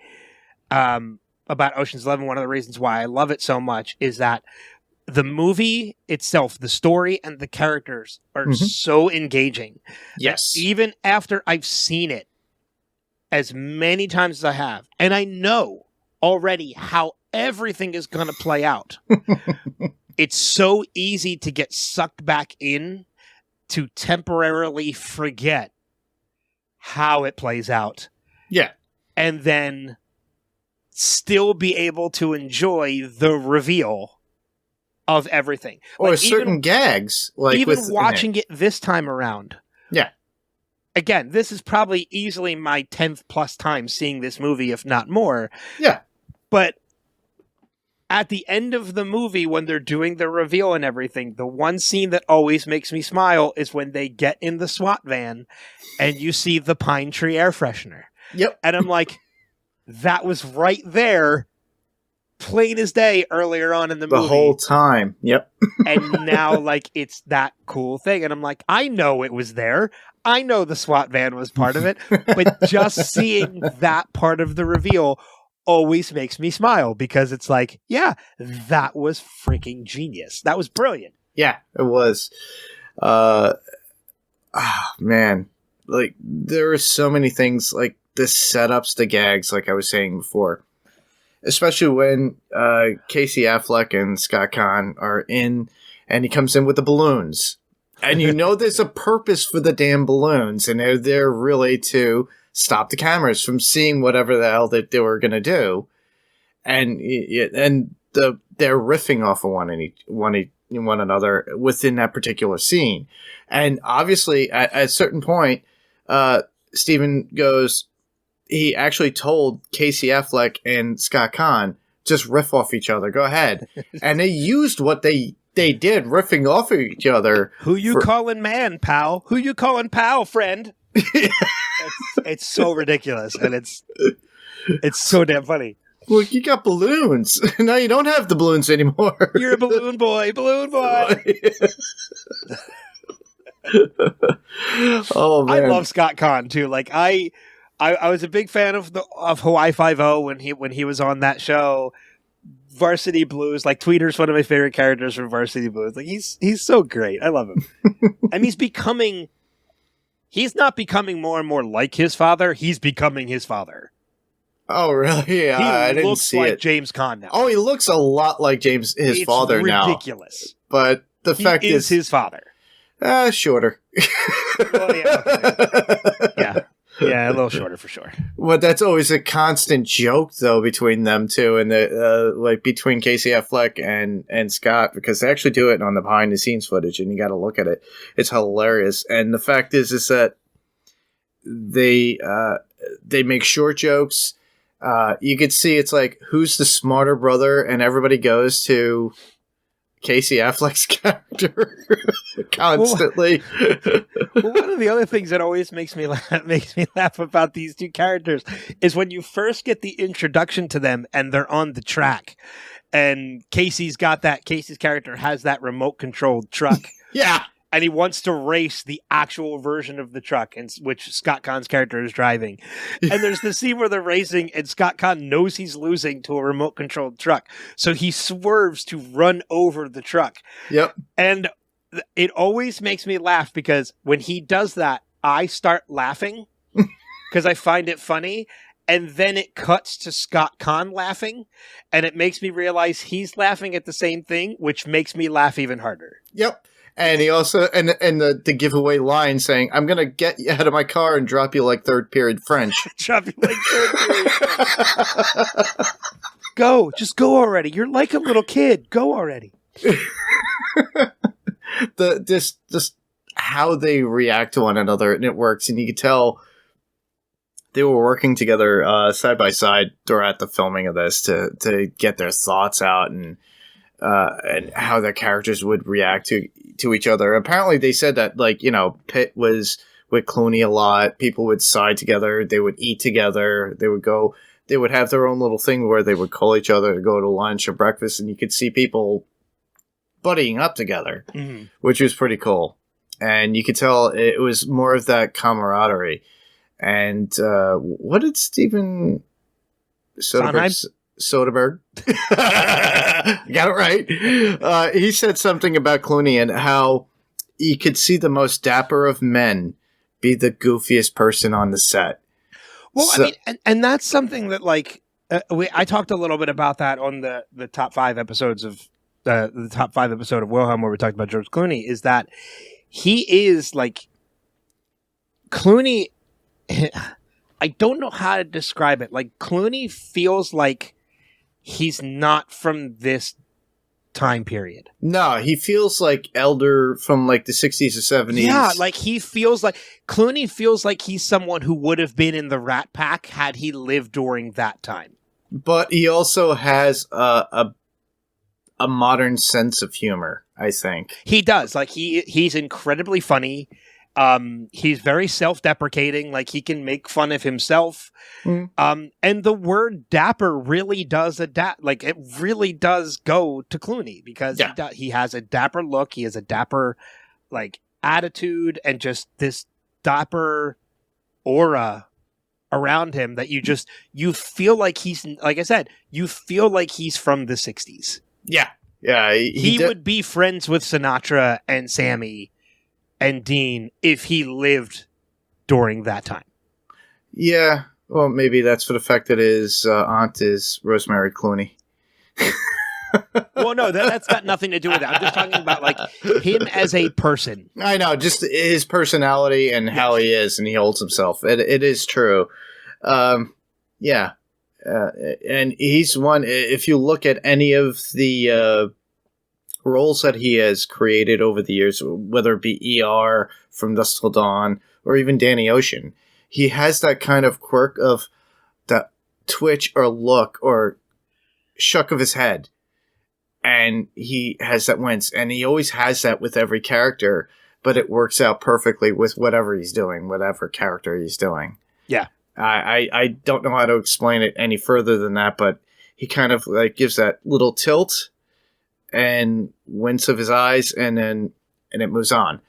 about Ocean's 11, one of the reasons why I love it so much is that the movie itself, the story and the characters are so engaging. Yes. Even after I've seen it as many times as I have, and I know already how everything is going to play out, it's so easy to get sucked back in to temporarily forget how it plays out. Yeah. And then still be able to enjoy the reveal of everything. Or like certain gags. Like even watching it this time around. Yeah. Again, this is probably easily my 10th plus time seeing this movie, if not more. Yeah. But at the end of the movie, when they're doing the reveal and everything, the one scene that always makes me smile is when they get in the SWAT van and you see the pine tree air freshener. Yep. And I'm like, that was right there, plain as day, earlier on in the movie. The whole time. Yep. And now, like, it's that cool thing. And I'm like, I know it was there. I know the SWAT van was part of it. But just seeing that part of the reveal always makes me smile, because it's like, yeah, that was freaking genius. That was brilliant. Yeah, it was. Man. Like, there are so many things, like the setups, the gags, like I was saying before. Especially when Casey Affleck and Scott Conn are in, and he comes in with the balloons. And you know there's a purpose for the damn balloons, and they're there really to stop the cameras from seeing whatever the hell that they were going to do. And they're riffing off of one another within that particular scene. And obviously, at a certain point, Steven goes, he actually told Casey Affleck and Scott Conn, just riff off each other. Go ahead. And they used what they did, riffing off of each other. Who you calling man, pal? Who you calling pal, friend? It's so ridiculous, and it's so damn funny. Well, you got balloons. Now you don't have the balloons anymore. You're a balloon boy. Balloon boy. Oh, man. I love Scott Conn, too. Like, I was a big fan of Hawaii Five-0 when he was on that show. Varsity Blues, like, Tweeter's one of my favorite characters from Varsity Blues. Like, he's so great. I love him. And he's not becoming more and more like his father. He's becoming his father. Oh, really? Yeah, I didn't see it. He looks like James Caan now. Oh, he looks a lot like his father now. It's ridiculous. But the fact is his father. Shorter. Well, yeah, okay. Yeah, a little shorter for sure. Well, that's always a constant joke, though, between them two, and between Casey Affleck and Scott, because they actually do it on the behind the scenes footage, and you got to look at it. It's hilarious, and the fact is that they make short jokes. You could see it's like, who's the smarter brother, and everybody goes to Casey Affleck's character constantly. Well, one of the other things that always makes me laugh about these two characters is when you first get the introduction to them and they're on the track, and Casey's character has that remote controlled truck. Yeah. And he wants to race the actual version of the truck, which Scott Conn's character is driving. And there's the scene where they're racing, and Scott Conn knows he's losing to a remote-controlled truck. So he swerves to run over the truck. Yep. And it always makes me laugh, because when he does that, I start laughing because I find it funny. And then it cuts to Scott Conn laughing, and it makes me realize he's laughing at the same thing, which makes me laugh even harder. Yep. And he also, and the giveaway line saying, I'm going to get you out of my car and drop you like third period French. Drop you like third period French. Go. Just go already. You're like a little kid. Go already. This how they react to one another, and it works. And you can tell they were working together side by side throughout the filming of this to get their thoughts out and how their characters would react to each other. Apparently, they said that Pitt was with Clooney a lot. People would side together. They would eat together. They would have their own little thing where they would call each other to go to lunch or breakfast, and you could see people buddying up together, which was pretty cool. And you could tell it was more of that camaraderie. And what did Steven Soderbergh got it right. He said something about Clooney and how you could see the most dapper of men be the goofiest person on the set. Well, so, I mean, and that's something that I talked a little bit about that on the top 5 episodes of the top 5 episode of Wilhelm, where we talked about George Clooney, is that he is Clooney. I don't know how to describe it. Clooney feels like he's not from this time period. No, he feels like elder from the 60s or 70s. Yeah, he feels like Clooney feels like he's someone who would have been in the Rat Pack had he lived during that time. But he also has a modern sense of humor, I think. He does. He's incredibly funny. He's very self-deprecating. He can make fun of himself. And the word dapper really does adapt. It really does go to Clooney because he has a dapper look. He has a dapper, attitude and just this dapper aura around him that you feel like he's, like I said, you feel like he's from the 60s. Yeah. Yeah. He would be friends with Sinatra and Sammy and Dean if he lived during that time. Yeah, well, maybe that's for the fact that his aunt is Rosemary Clooney. Well, no, that's got nothing to do with it. I'm just talking about him as a person. I know, just his personality and how he is and he holds himself. It is true. Yeah. And he's one, if you look at any of the roles that he has created over the years, whether it be ER, From Dusk Till Dawn, or even Danny Ocean, he has that kind of quirk of that twitch or look or shuck of his head. And he has that wince. And he always has that with every character, but it works out perfectly with whatever he's doing, whatever character he's doing. Yeah. I don't know how to explain it any further than that, but he kind of gives that little tilt and wince of his eyes, and it moves on.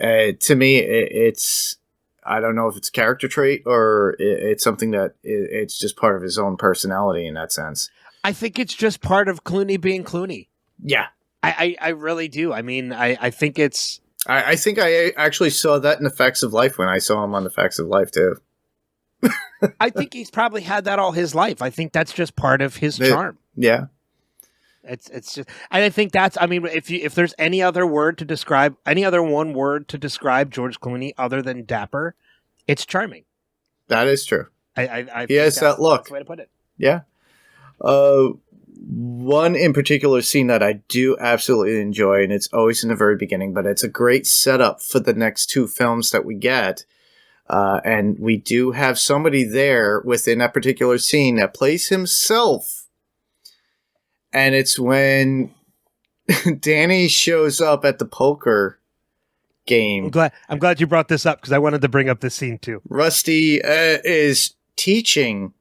To me, it's I don't know if it's a character trait or it's something that it's just part of his own personality in that sense. I think it's just part of Clooney being Clooney. Yeah, I really do. I mean, I think it's. I think I actually saw that in The Facts of Life when I saw him on The Facts of Life too. I think he's probably had that all his life. I think that's just part of his charm. Yeah. It's just, and I think that's, I mean, if there's any other one word to describe George Clooney other than dapper, it's charming. That is true. I he has that look. That's the way to put it. Yeah. One in particular scene that I do absolutely enjoy, and it's always in the very beginning, but it's a great setup for the next 2 films that we get. And we do have somebody there within that particular scene that plays himself. And it's when Danny shows up at the poker game. I'm glad you brought this up because I wanted to bring up this scene too. Rusty is teaching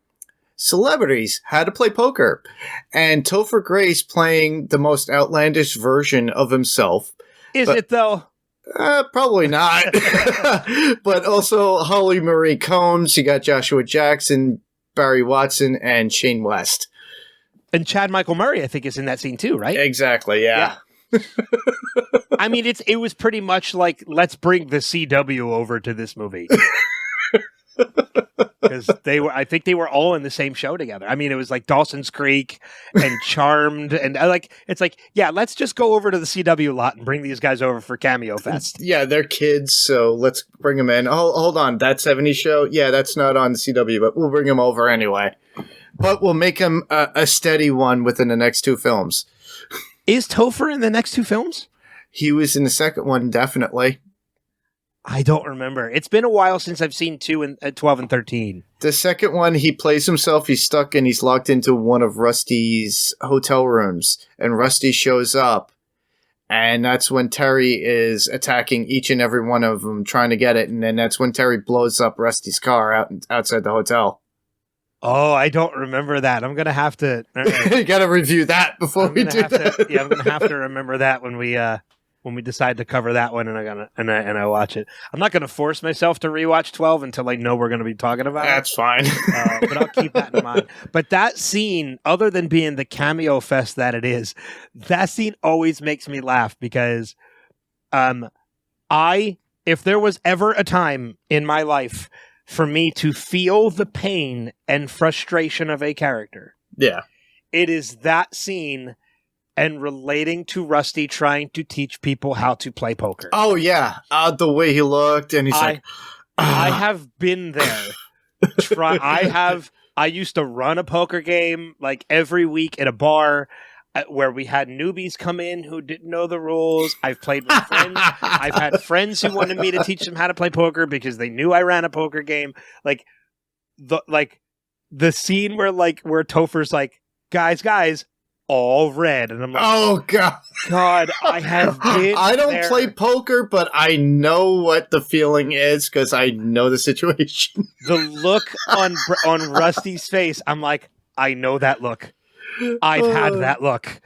celebrities how to play poker. And Topher Grace playing the most outlandish version of himself. Is it though? Probably not. But also Holly Marie Combs. You got Joshua Jackson, Barry Watson, and Shane West. And Chad Michael Murray, I think, is in that scene too, right? Exactly, yeah. I mean, it was pretty much like, let's bring the CW over to this movie. Because I think they were all in the same show together. I mean, it was like Dawson's Creek and Charmed, and it's like, yeah, let's just go over to the CW lot and bring these guys over for Cameo Fest. Yeah, they're kids, so let's bring them in. Oh, hold on, that 70s show? Yeah, that's not on the CW, but we'll bring them over anyway. But we'll make him a steady one within the next 2 films. Is Topher in the next 2 films? He was in the second one, definitely. I don't remember. It's been a while since I've seen 2 and 12 and 13. The second one, he plays himself. He's stuck and he's locked into one of Rusty's hotel rooms. And Rusty shows up. And that's when Terry is attacking each and every one of them, trying to get it. And then that's when Terry blows up Rusty's car outside the hotel. Oh, I don't remember that. I'm going to have to... You got to review that before we do that. I'm going to have to remember that when we decide to cover that one, and I watch it. I'm not going to force myself to rewatch 12 until I know we're going to be talking about it. That's fine. But I'll keep that in mind. But that scene, other than being the cameo fest that it is, that scene always makes me laugh because if there was ever a time in my life for me to feel the pain and frustration of a character, yeah, it is that scene and relating to Rusty trying to teach people how to play poker. Oh, yeah. The way he looked, and he's like... I have been there. I used to run a poker game like every week at a bar where we had newbies come in who didn't know the rules. I've played with friends. I've had friends who wanted me to teach them how to play poker because they knew I ran a poker game. Like the scene where Topher's like, guys, all red, and I'm like, oh God, I have been I don't there. play poker, but I know what the feeling is because I know the situation. The look on Rusty's face, I'm like, I know that look. I've had that look.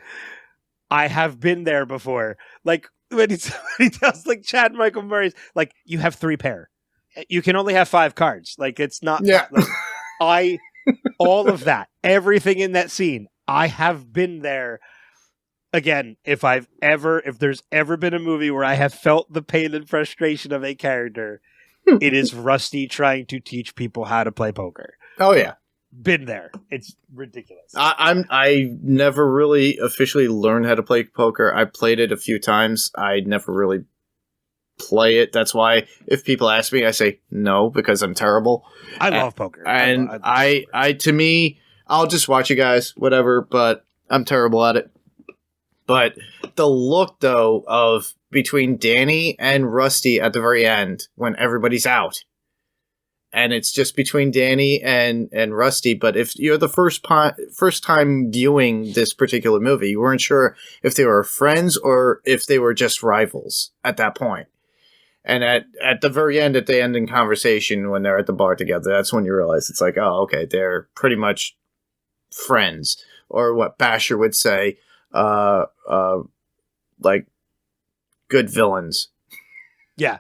I have been there before. Like when he tells like Chad Michael Murray's like, you have 3 pair. You can only have 5 cards. Like it's not. Yeah. All of that, everything in that scene. I have been there. Again, if there's ever been a movie where I have felt the pain and frustration of a character, it is Rusty trying to teach people how to play poker. Oh yeah, been there. It's ridiculous. I never really officially learned how to play poker. I played it a few times. I never really play it. That's why if people ask me, I say no because I'm terrible. I love poker, and to me, I'll just watch you guys, whatever. But I'm terrible at it. But the look, though, of between Danny and Rusty at the very end when everybody's out. And it's just between Danny and Rusty. But if you're the first time viewing this particular movie, you weren't sure if they were friends or if they were just rivals at that point. And at the very end, at the ending conversation, when they're at the bar together, that's when you realize it's like, oh, okay, they're pretty much friends. Or what Basher would say, like good villains. Yeah.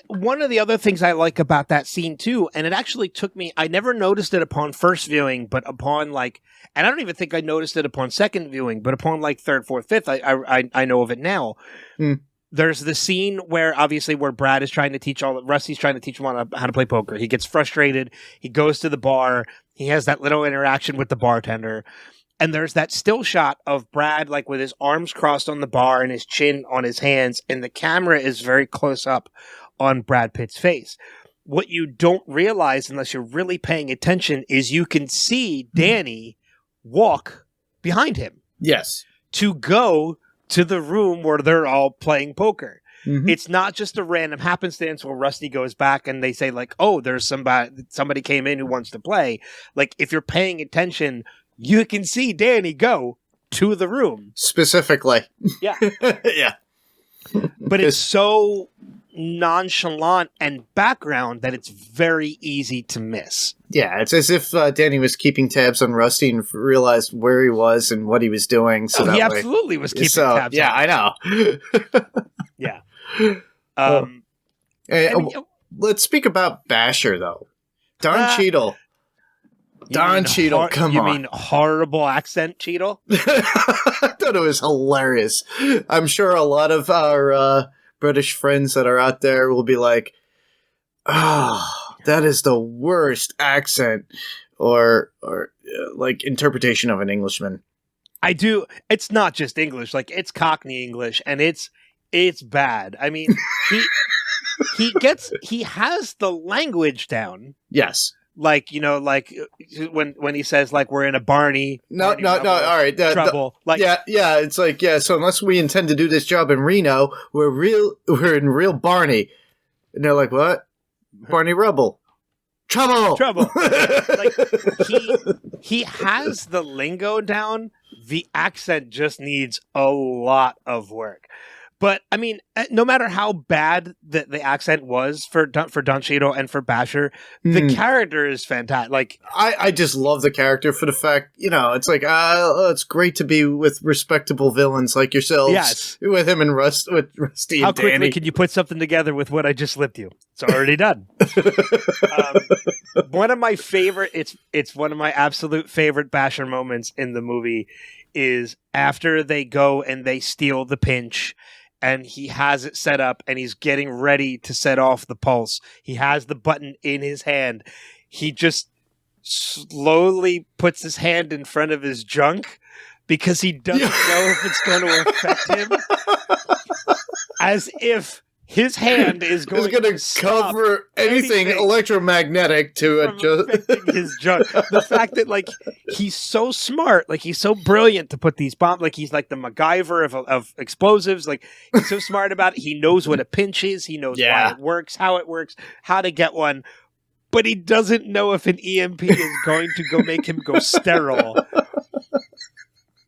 One of the other things I like about that scene too, and it actually took me, I never noticed it upon first viewing, but upon and I don't even think I noticed it upon second viewing, but upon third, fourth, fifth, I know of it now. There's the scene where Brad is trying to teach Rusty's trying to teach him how to play poker. He gets frustrated. He goes to the bar. He has that little interaction with the bartender. And there's that still shot of Brad, with his arms crossed on the bar and his chin on his hands. And the camera is very close up on Brad Pitt's face. What you don't realize, unless you're really paying attention, is you can see Danny walk behind him. Yes. To go to the room where they're all playing poker. Mm-hmm. It's not just a random happenstance where Rusty goes back and they say oh, there's somebody came in who wants to play. If you're paying attention, you can see Danny go to the room. Specifically. Yeah. Yeah. But it's so nonchalant and background that it's very easy to miss. Yeah, it's as if Danny was keeping tabs on Rusty and realized where he was and what he was doing. So he absolutely was keeping tabs on him. I know. Yeah. Let's speak about Basher, though. Don Cheadle. Don Cheadle, come You on. mean horrible accent, Cheadle? I thought it was hilarious. I'm sure a lot of our British friends that are out there will be like, that is the worst accent or like interpretation of an Englishman. I do. It's not just English. Like, it's Cockney English, and it's bad. I mean, he has the language down. Yes. Like, like when he says, like, we're in a Barney. No. All right. Trouble. Like, yeah. It's like, yeah. So unless we intend to do this job in Reno, we're in real Barney. And they're like, what? Barney Rubble. Trouble. Like, he has the lingo down. The accent just needs a lot of work. But I mean, no matter how bad the accent was for Don Cheadle and for Basher, the character is fantastic. Like, I just love the character for the fact, it's like, it's great to be with respectable villains like yourselves. Yes. With him and Rusty and Danny. How quickly can you put something together with what I just slipped you? It's already done. One of my favorite, it's one of my absolute favorite Basher moments in the movie is after they go and they steal the pinch. And he has it set up, and he's getting ready to set off the pulse. He has the button in his hand. He just slowly puts his hand in front of his junk because he doesn't know if it's going to affect him. As if his hand is going to cover anything electromagnetic to affecting his junk. The fact that, like, he's so smart, like, he's so brilliant to put these bombs, like, he's like the MacGyver of explosives, like, he's so smart about it. He knows what a pinch is. He knows why it works, how to get one, but he doesn't know if an EMP is going to go make him go sterile.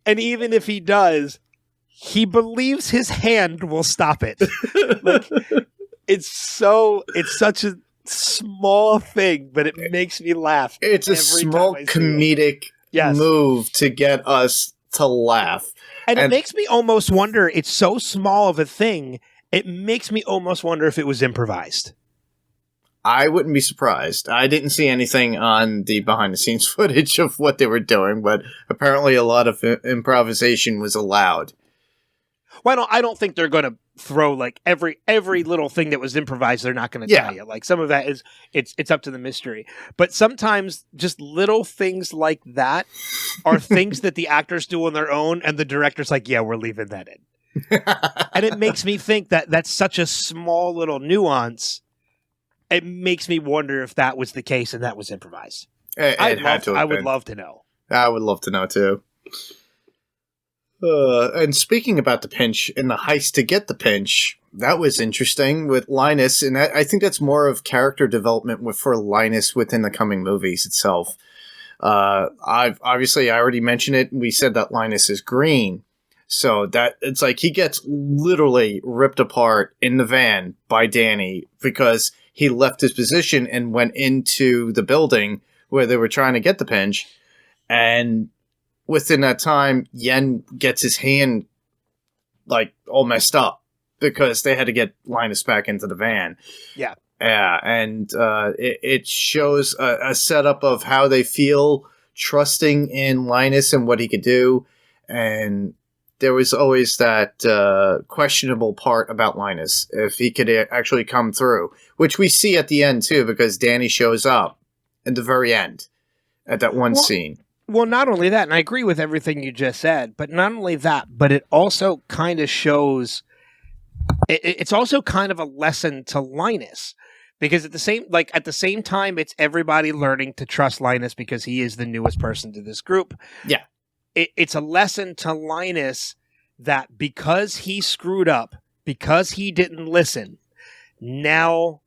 And even if he does, he believes his hand will stop it. Like, it's such a small thing, but it makes me laugh. It's a small comedic move to get us to laugh. And it makes me almost wonder, it's so small of a thing, it makes me almost wonder if it was improvised. I wouldn't be surprised. I didn't see anything on the behind-the-scenes footage of what they were doing, but apparently a lot of improvisation was allowed. Well, I don't think they're going to throw, like, every little thing that was improvised. They're not going to tell you. Like, some of that is it's up to the mystery. But sometimes just little things like that are things that the actors do on their own, and the director's like, yeah, we're leaving that in. And it makes me think that that's such a small little nuance. It makes me wonder if that was the case and that was improvised. I would love to know. I would love to know too. And speaking about the pinch and the heist to get the pinch, that was interesting with Linus, and I think that's more of character development for Linus within the coming movies itself. I already mentioned it. We said that Linus is green, so that it's like he gets literally ripped apart in the van by Danny because he left his position and went into the building where they were trying to get the pinch, and within that time, Yen gets his hand, like, all messed up because they had to get Linus back into the van. Yeah. Yeah, and it shows a setup of how they feel trusting in Linus and what he could do. And there was always that questionable part about Linus, if he could actually come through, which we see at the end, too, because Danny shows up at the very end at that one scene. Well, not only that, and I agree with everything you just said, but not only that, but it also kind of shows, it's also kind of a lesson to Linus, because at the same time, it's everybody learning to trust Linus because he is the newest person to this group. Yeah. It's a lesson to Linus that because he screwed up, because he didn't listen, now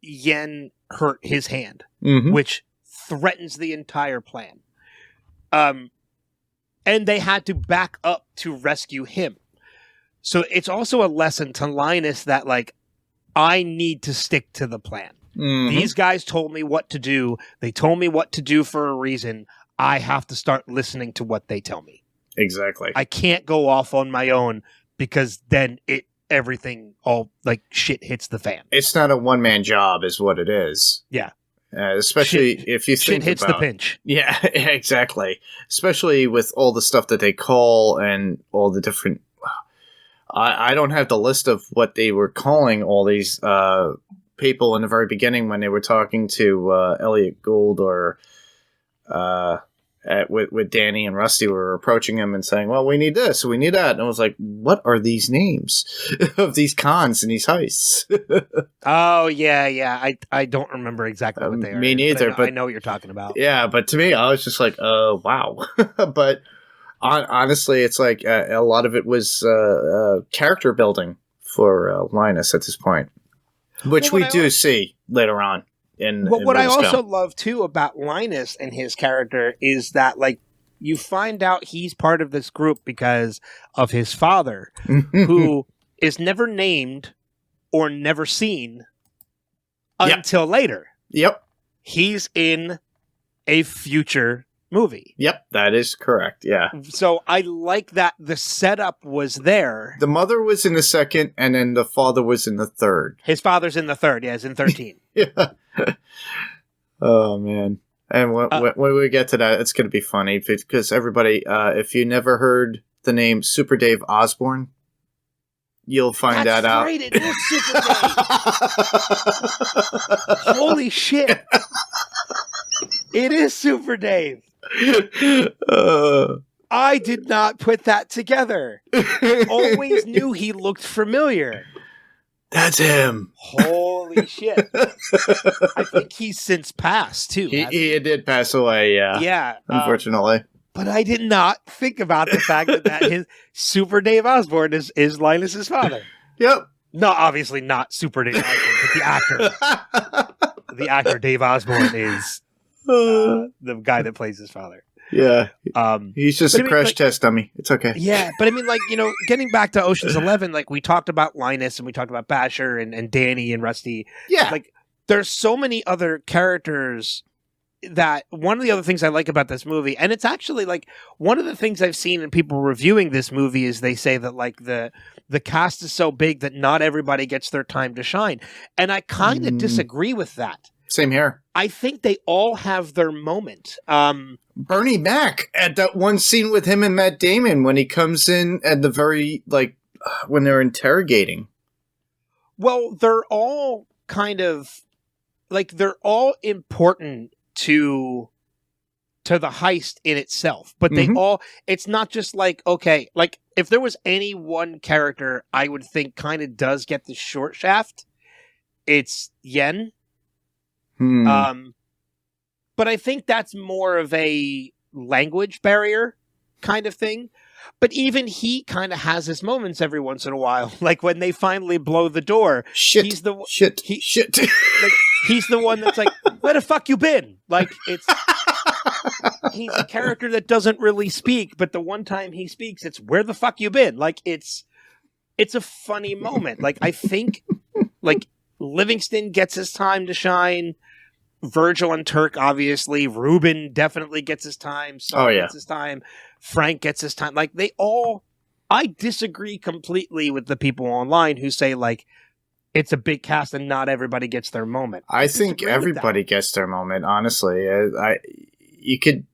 Yen hurt his hand, which threatens the entire plan. And they had to back up to rescue him. So it's also a lesson to Linus that, like, I need to stick to the plan. These guys told me what to do. They told me what to do for a reason. I have to start listening to what they tell me. Exactly. I can't go off on my own because then everything all, like, shit hits the fan. It's not a one-man job is what it is. Yeah. Especially if you Shit think hits about, the pinch. Yeah, exactly. Especially with all the stuff that they call and all the different. I don't have the list of what they were calling all these people in the very beginning when they were talking to Elliot Gould or with Danny and Rusty were approaching him and saying, well, we need this, we need that. And I was like, what are these names of these cons and these heists? Oh, yeah. I don't remember exactly what they are. Me neither, But I know what you're talking about. Yeah, but to me, I was just like, wow. But honestly, it's like a lot of it was character building for Linus at this point, which we do see later on. What I Ridge's also film. love too about Linus and his character is that like you find out he's part of this group because of his father, who is never named or never seen until later. Yep. He's in a future movie. Yep, that is correct. Yeah. So I like that the setup was there. The mother was in the second, and then the father was in the third. His father's in the third. Yeah, he's in 13. Yeah. Oh, man. And when we get to that, it's going to be funny because everybody, if you never heard the name Super Dave Osborne, you'll find that out. Right, it is Super Dave. Holy shit. It is Super Dave. I did not put that together. Always knew he looked familiar. That's him. Holy shit. I think he's since passed, too. He did pass away, yeah. Yeah. Unfortunately. But I did not think about the fact that his Super Dave Osborne is Linus's father. Yep. No, obviously not Super Dave Osborne, but the actor. The actor Dave Osborne is the guy that plays his father. Yeah. He's just a crash test dummy. It's okay. Yeah, but I mean, like, you know, getting back to Ocean's 11, like, we talked about Linus and we talked about Basher and Danny and Rusty. Yeah. Like, there's so many other characters that one of the other things I like about this movie, and it's actually, like, one of the things I've seen in people reviewing this movie is they say that, like, the cast is so big that not everybody gets their time to shine. And I kind of disagree with that. Same here. I think they all have their moment. Bernie Mac at that one scene with him and Matt Damon when he comes in at the very, like, when they're interrogating. Well, they're all kind of, like, they're all important to the heist in itself. But they all, it's not just like, okay, like, if there was any one character I would think kind of does get the short shaft, it's Yen. But I think that's more of a language barrier kind of thing. But even he kind of has his moments every once in a while. Like when they finally blow the door. Shit. He's the shit. Like, he's the one that's like, where the fuck you been? Like he's a character that doesn't really speak, but the one time he speaks, it's where the fuck you been? Like it's a funny moment. Like I think like Livingston gets his time to shine. Virgil and Turk, obviously. Ruben definitely gets his time. Saul gets his time. Frank gets his time. Like, they all... I disagree completely with the people online who say, like, it's a big cast and not everybody gets their moment. I think everybody gets their moment, honestly. You could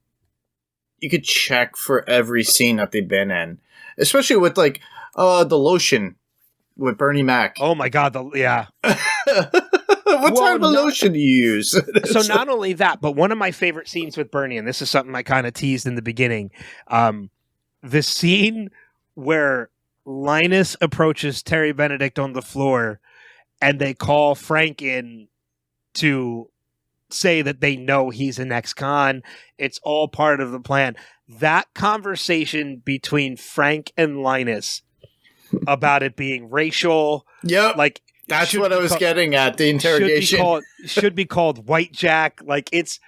check for every scene that they've been in. Especially with, like, the lotion with Bernie Mac. Oh, my God. Yeah. What type of lotion do you use? So not only that, but one of my favorite scenes with Bernie, and this is something I kind of teased in the beginning, the scene where Linus approaches Terry Benedict on the floor and they call Frank in to say that they know he's an ex-con. It's all part of the plan. That conversation between Frank and Linus about it being racial, like, that's what I was getting at, the interrogation. Should be called White Jack. Like, it's...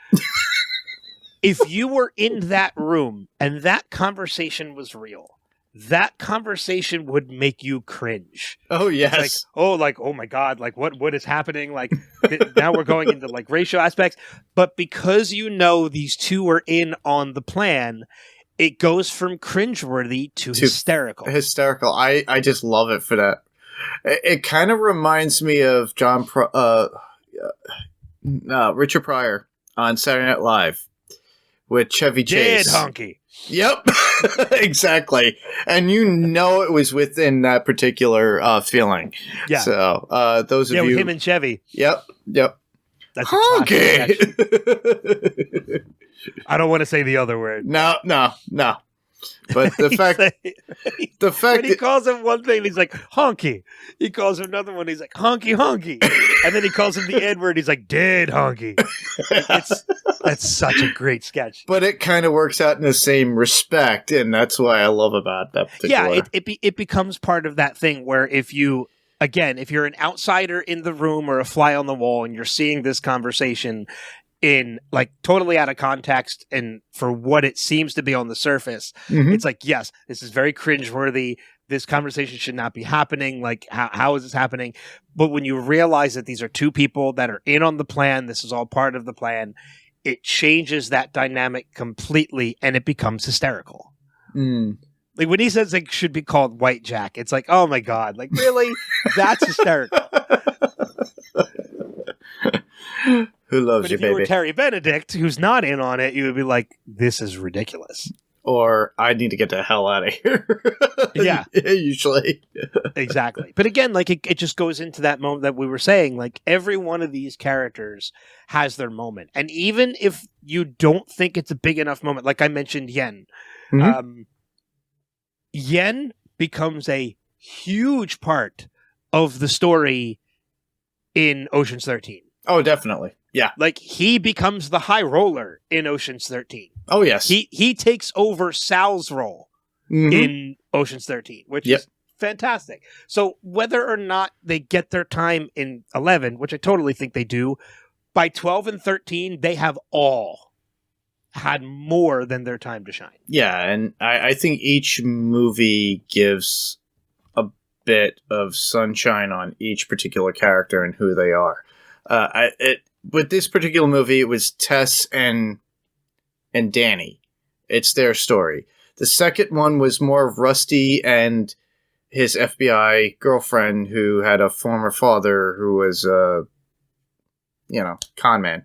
if you were in that room and that conversation was real, that conversation would make you cringe. Oh, yes. Like, oh my God, like, what is happening? Like, now we're going into, like, racial aspects. But because you know these two are in on the plan, it goes from cringeworthy to hysterical. Hysterical. I just love it for that. It kind of reminds me of Richard Pryor on Saturday Night Live with Chevy Chase. Dead honky. Yep, exactly. And it was within that particular feeling. Yeah. So those of Yeah, you, with him and Chevy. Yep. That's a classic sketch. Honky. I don't want to say the other word. No. But the fact When he calls him one thing, he's like, honky. He calls him another one, he's like, honky, honky. And then he calls him the N-word, he's like, dead honky. That's such a great sketch. But it kind of works out in the same respect, and that's why I love about that particular. Yeah, it becomes part of that thing where if you're an outsider in the room or a fly on the wall and you're seeing this conversation in like totally out of context and for what it seems to be on the surface, it's like, yes, this is very cringeworthy. This conversation should not be happening. Like, how is this happening? But when you realize that these are two people that are in on the plan, this is all part of the plan, it changes that dynamic completely and it becomes hysterical. Like when he says it should be called White Jack, it's like, oh my God, like really? That's hysterical. Who loves But you, if you baby? were Terry Benedict, who's not in on it, you would be like, this is ridiculous. Or I need to get the hell out of here. Yeah. Usually. Exactly. But again, like it just goes into that moment that we were saying, like every one of these characters has their moment. And even if you don't think it's a big enough moment, like I mentioned Yen, Yen becomes a huge part of the story in Ocean's 13. Oh, definitely. Yeah. Like he becomes the high roller in Ocean's 13. Oh, yes. He takes over Sal's role in Ocean's 13, which is fantastic. So whether or not they get their time in 11, which I totally think they do, by 12 and 13, they have all had more than their time to shine. Yeah, and I think each movie gives a bit of sunshine on each particular character and who they are. With this particular movie, it was Tess and Danny. It's their story. The second one was more of Rusty and his FBI girlfriend who had a former father who was con man.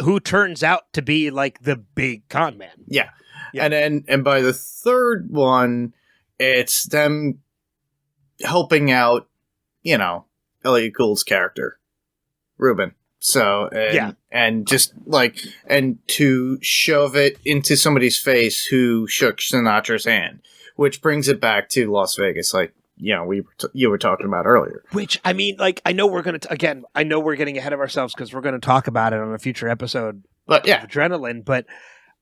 Who turns out to be like the big con man. Yeah. And by the third one, it's them helping out, Elliot Gould's character, Ruben. So, and just like, and to shove it into somebody's face who shook Sinatra's hand, which brings it back to Las Vegas, like, you were talking about earlier. Which, I mean, like, I know we're going to, I know we're getting ahead of ourselves because we're going to talk about it on a future episode of Adrenaline, but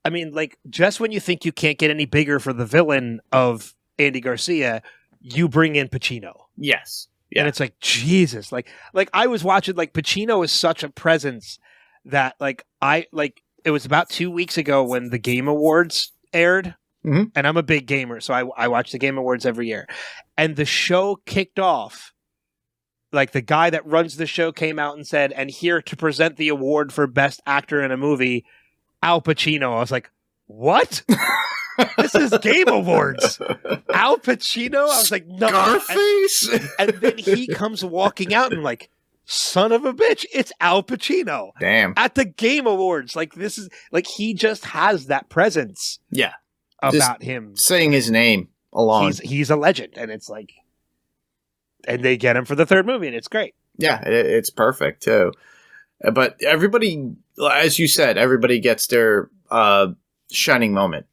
I mean, like, just when you think you can't get any bigger for the villain of Andy Garcia, you bring in Pacino. Yes. Yeah. And it's like, Jesus, like I was watching, like, Pacino is such a presence that, it was about 2 weeks ago when the Game Awards aired, and I'm a big gamer, so I watch the Game Awards every year, and the show kicked off, like, the guy that runs the show came out and said, and here to present the award for Best Actor in a Movie, Al Pacino. I was like, what? This is Game Awards. Al Pacino? I was like, no. Scarface? And then he comes walking out and I'm like, son of a bitch, it's Al Pacino. Damn. At the Game Awards. Like, this is, like, he just has that presence. Yeah. About just him. Saying his name alone. He's a legend. And it's like, and they get him for the third movie and it's great. Yeah, it's perfect too. But everybody, as you said, everybody gets their shining moment.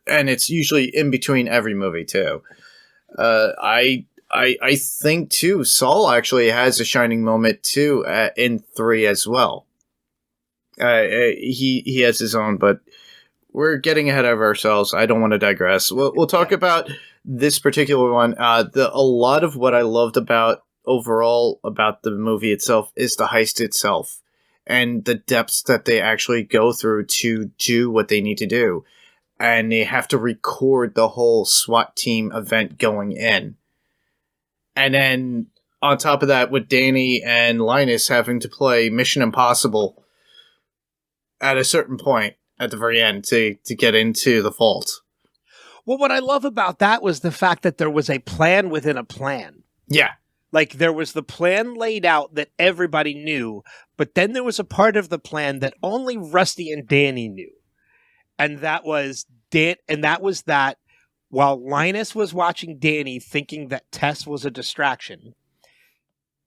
And it's usually in between every movie too. I think too, Saul actually has a shining moment too in 3 as well. He has his own, but we're getting ahead of ourselves. I don't want to digress. We'll talk about this particular one. A lot of what I loved about overall about the movie itself is the heist itself and the depths that they actually go through to do what they need to do. And they have to record the whole SWAT team event going in. And then on top of that, with Danny and Linus having to play Mission Impossible at a certain point at the very end to get into the vault. Well, what I love about that was the fact that there was a plan within a plan. Yeah. Like, there was the plan laid out that everybody knew, but then there was a part of the plan that only Rusty and Danny knew. And that was that while Linus was watching Danny thinking that Tess was a distraction,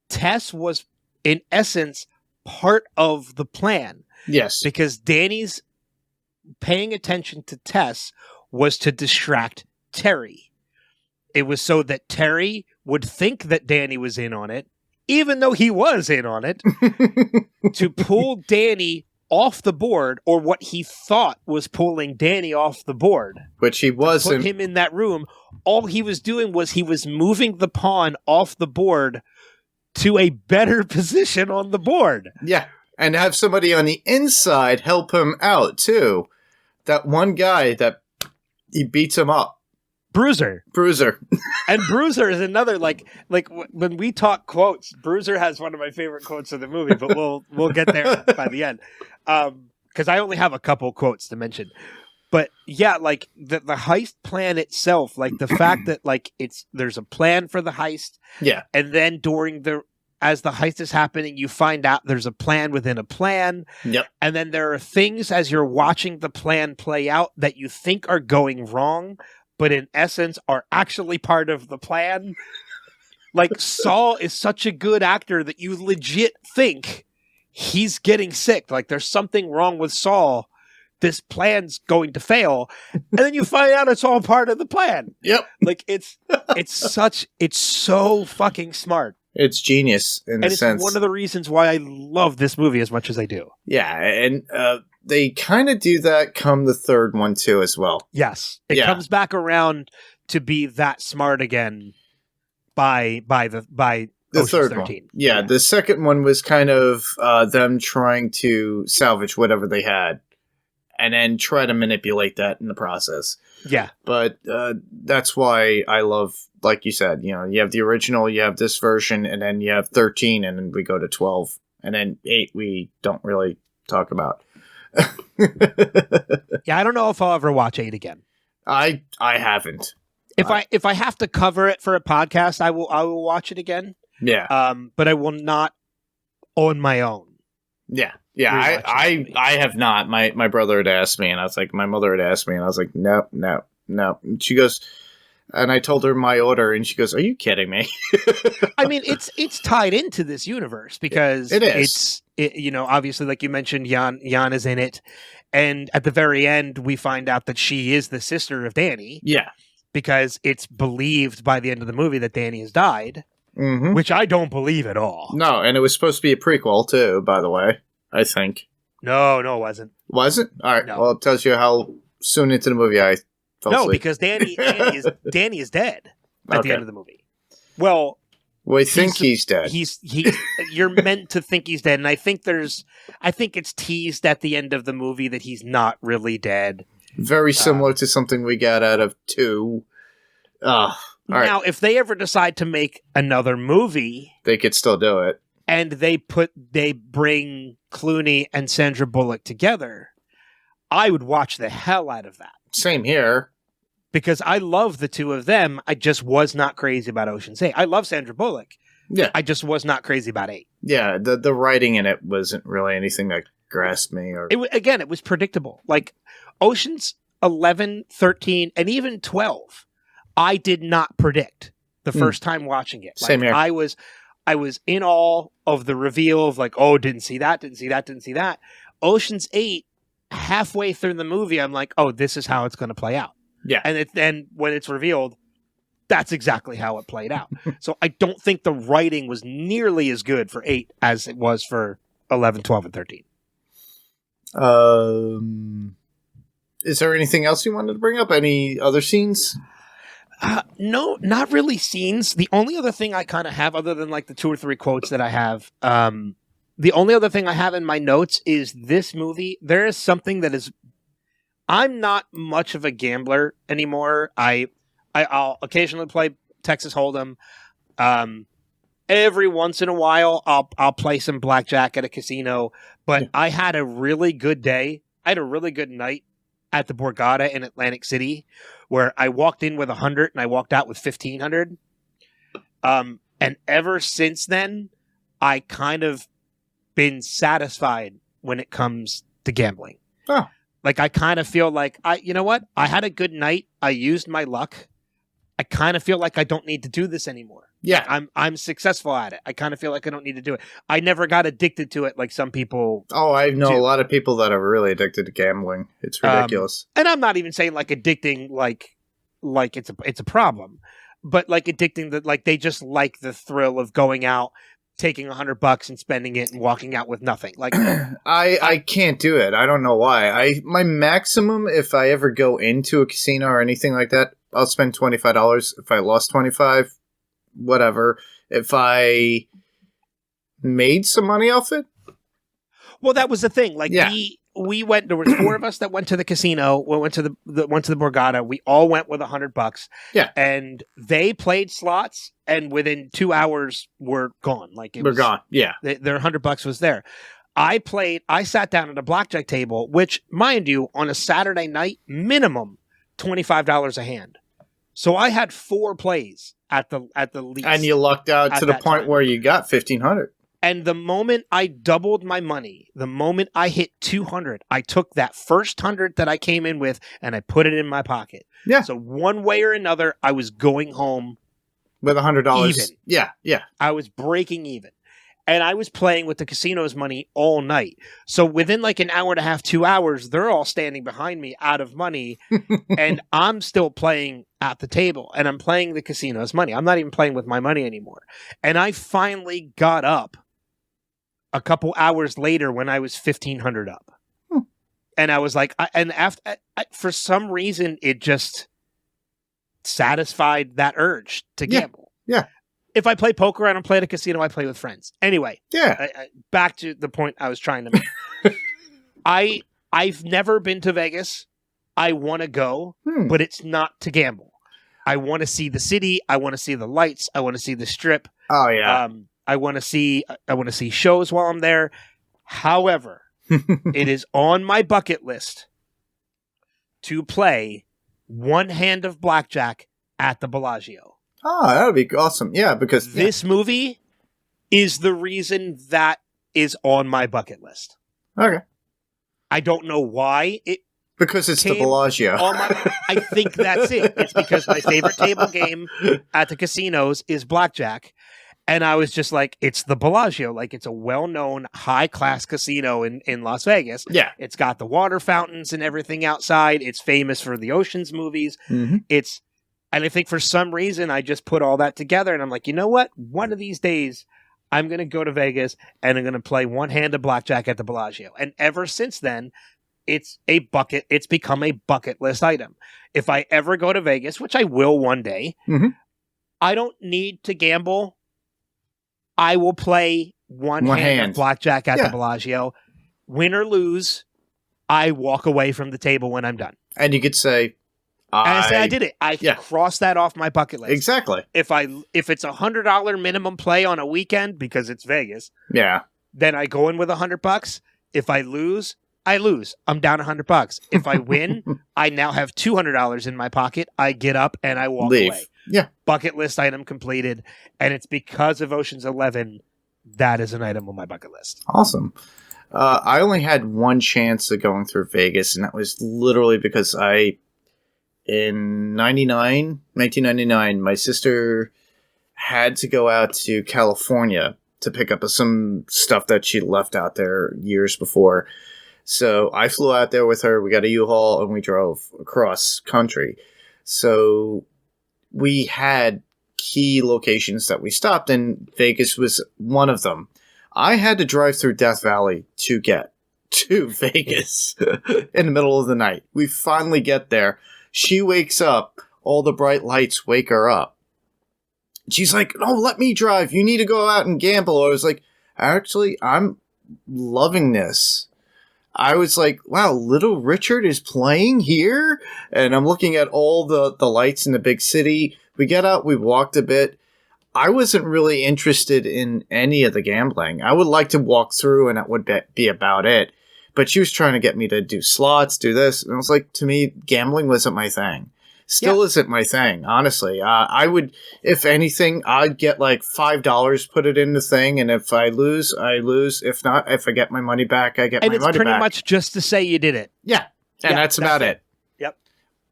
Tess was, in essence, part of the plan. Yes. Because Danny's paying attention to Tess was to distract Terry. It was so that Terry would think that Danny was in on it, even though he was in on it, to pull Danny off the board, or what he thought was pulling Danny off the board. Which he wasn't. Put him in that room. All he was doing was he was moving the pawn off the board to a better position on the board. Yeah. And have somebody on the inside help him out, too. That one guy that he beats him up. Bruiser. And Bruiser is another, like when we talk quotes, Bruiser has one of my favorite quotes of the movie, but we'll get there by the end. Because I only have a couple quotes to mention. But yeah, like the heist plan itself, like the fact that like there's a plan for the heist. Yeah. And then as the heist is happening, you find out there's a plan within a plan. Yep. And then there are things as you're watching the plan play out that you think are going wrong, but in essence are actually part of the plan. Like, Saul is such a good actor that you legit think he's getting sick. Like, there's something wrong with Saul. This plan's going to fail. And then you find out it's all part of the plan. Yep. Like, it's so fucking smart. It's genius in a sense. And it's one of the reasons why I love this movie as much as I do. Yeah, and they kind of do that come the third one too as well. Yes. It comes back around to be that smart again by the Ocean's third 13. One. Yeah, the second one was kind of them trying to salvage whatever they had and then try to manipulate that in the process. Yeah. But that's why I love, like you said, you know, you have the original, you have this version, and then you have 13, and then we go to 12. And then 8 we don't really talk about. Yeah, I don't know if I'll ever watch 8 again. I haven't. If I have to cover it for a podcast, I will watch it again. Yeah. But I will not on my own. Yeah. Yeah, I have not. My brother had asked me, and I was like, my mother had asked me, and I was like, no. And she goes, and I told her my order, and she goes, are you kidding me? I mean, it's tied into this universe because it is. You know, obviously, like you mentioned, Jan is in it, and at the very end, we find out that she is the sister of Danny. Yeah, because it's believed by the end of the movie that Danny has died, mm-hmm. which I don't believe at all. No, and it was supposed to be a prequel too, by the way. I think. No, it wasn't. Was it? All right. No. Well, it tells you how soon into the movie I fell asleep. Because Danny is dead at the end of the movie. Well, we think he's dead. You're meant to think he's dead, and I think it's teased at the end of the movie that he's not really dead. Very similar to something we got out of 2. Now, if they ever decide to make another movie, they could still do it. And they bring Clooney and Sandra Bullock together, I would watch the hell out of that. Same here. Because I love the two of them. I just was not crazy about Ocean's 8. I love Sandra Bullock. Yeah. I just was not crazy about 8. Yeah, the writing in it wasn't really anything that grasped me. It was predictable. Like, Ocean's 11, 13, and even 12, I did not predict the first time watching it. Like, Same here. I was in awe of the reveal of like, oh, didn't see that. Ocean's 8, halfway through the movie, I'm like, oh, this is how it's going to play out. Yeah. And then when it's revealed, that's exactly how it played out. So I don't think the writing was nearly as good for 8 as it was for 11, 12, and 13. Is there anything else you wanted to bring up? Any other scenes? No, not really scenes. The only other thing I kind of have, other than like the 2 or 3 quotes that I have, the only other thing I have in my notes is this movie. There is something that is... I'm not much of a gambler anymore. I'll occasionally play Texas Hold'em. Every once in a while, I'll play some blackjack at a casino. But I had a really good day. I had a really good night at the Borgata in Atlantic City, where I walked in with 100 and I walked out with 1,500. And And ever since then, I kind of been satisfied when it comes to gambling. Oh. Like, I kind of feel like, you know what? I had a good night. I used my luck. I kind of feel like I don't need to do this anymore. Yeah. I'm successful at it. I kind of feel like I don't need to do it. I never got addicted to it like some people. Oh, I know do. a lot of people that are really addicted to gambling. It's ridiculous. And I'm not even saying like addicting like it's a problem, but like addicting that like they just like the thrill of going out, taking $100 and spending it and walking out with nothing. Like I can't do it. I don't know why. My maximum, if I ever go into a casino or anything like that, I'll spend $25. If I lost $25, whatever. If I made some money off it, well, that was the thing. Like Yeah. we went. There was 4 of us that went to the casino. We went to the Borgata. We all went with $100. Yeah. And they played slots, and within 2 hours, we're gone. Like we're gone. Yeah. Their $100 was there. I sat down at a blackjack table, which, mind you, on a Saturday night, minimum $25 a hand. So I had 4 plays at the least. And you lucked out at to the that point time. where you got $1,500. And the moment I doubled my money, the moment I hit 200, I took that first 100 that I came in with and I put it in my pocket. Yeah. So one way or another, I was going home. With $100. Even. Yeah. Yeah. I was breaking even. And I was playing with the casino's money all night. So within like an hour and a half, 2 hours, they're all standing behind me out of money. And I'm still playing at the table. And I'm playing the casino's money. I'm not even playing with my money anymore. And I finally got up a couple hours later when I was 1,500 up. And I was like, for some reason, it just satisfied that urge to gamble. Yeah. If I play poker, I don't play at a casino. I play with friends. Anyway, Yeah. back to the point I was trying to make. I've never been to Vegas. I want to go, but it's not to gamble. I want to see the city. I want to see the lights. I want to see the strip. Oh, yeah. I want to see shows while I'm there. However, it is on my bucket list to play one hand of blackjack at the Bellagio. Oh, that would be awesome. Yeah, because This movie is the reason that is on my bucket list. Okay. I don't know why it Because it's the came Bellagio. on my. I think that's it. It's because my favorite table game at the casinos is blackjack. And I was just like, it's the Bellagio. Like, it's a well-known, high-class casino in Las Vegas. Yeah. It's got the water fountains and everything outside. It's famous for the Ocean's movies. Mm-hmm. And I think for some reason, I just put all that together. And I'm like, you know what? One of these days, I'm going to go to Vegas and I'm going to play one hand of blackjack at the Bellagio. And ever since then, it's become a bucket list item. If I ever go to Vegas, which I will one day, I don't need to gamble. I will play one hand of blackjack at the Bellagio. Win or lose, I walk away from the table when I'm done. And you could say, I did it. I crossed that off my bucket list. Exactly. If it's $100 minimum play on a weekend because it's Vegas, then I go in with $100. If I lose, I lose. I'm down $100. If I win, I now have $200 in my pocket. I get up and I walk away. Yeah. Bucket list item completed, and it's because of Ocean's 11 that is an item on my bucket list. Awesome. I only had one chance of going through Vegas, and that was literally because in 1999, my sister had to go out to California to pick up some stuff that she left out there years before. So I flew out there with her. We got a U-Haul, and we drove across country. So we had key locations that we stopped, and Vegas was one of them. I had to drive through Death Valley to get to Vegas in the middle of the night. We finally get there. She wakes up. All the bright lights wake her up. She's like, "No, let me drive. You need to go out and gamble." I was like, "Actually, I'm loving this." I was like, wow, Little Richard is playing here? And I'm looking at all the lights in the big city. We get out, we walked a bit. I wasn't really interested in any of the gambling. I would like to walk through and that would be about it. But she was trying to get me to do slots, do this. And I was like, to me, gambling wasn't my thing. still isn't my thing, honestly. I would, if anything, I'd get like $5, put it in the thing, and if I lose, I lose. If not, if I get my money back, I get my money back. And it's pretty much just to say you did it. Yeah, and that's about it. Yep.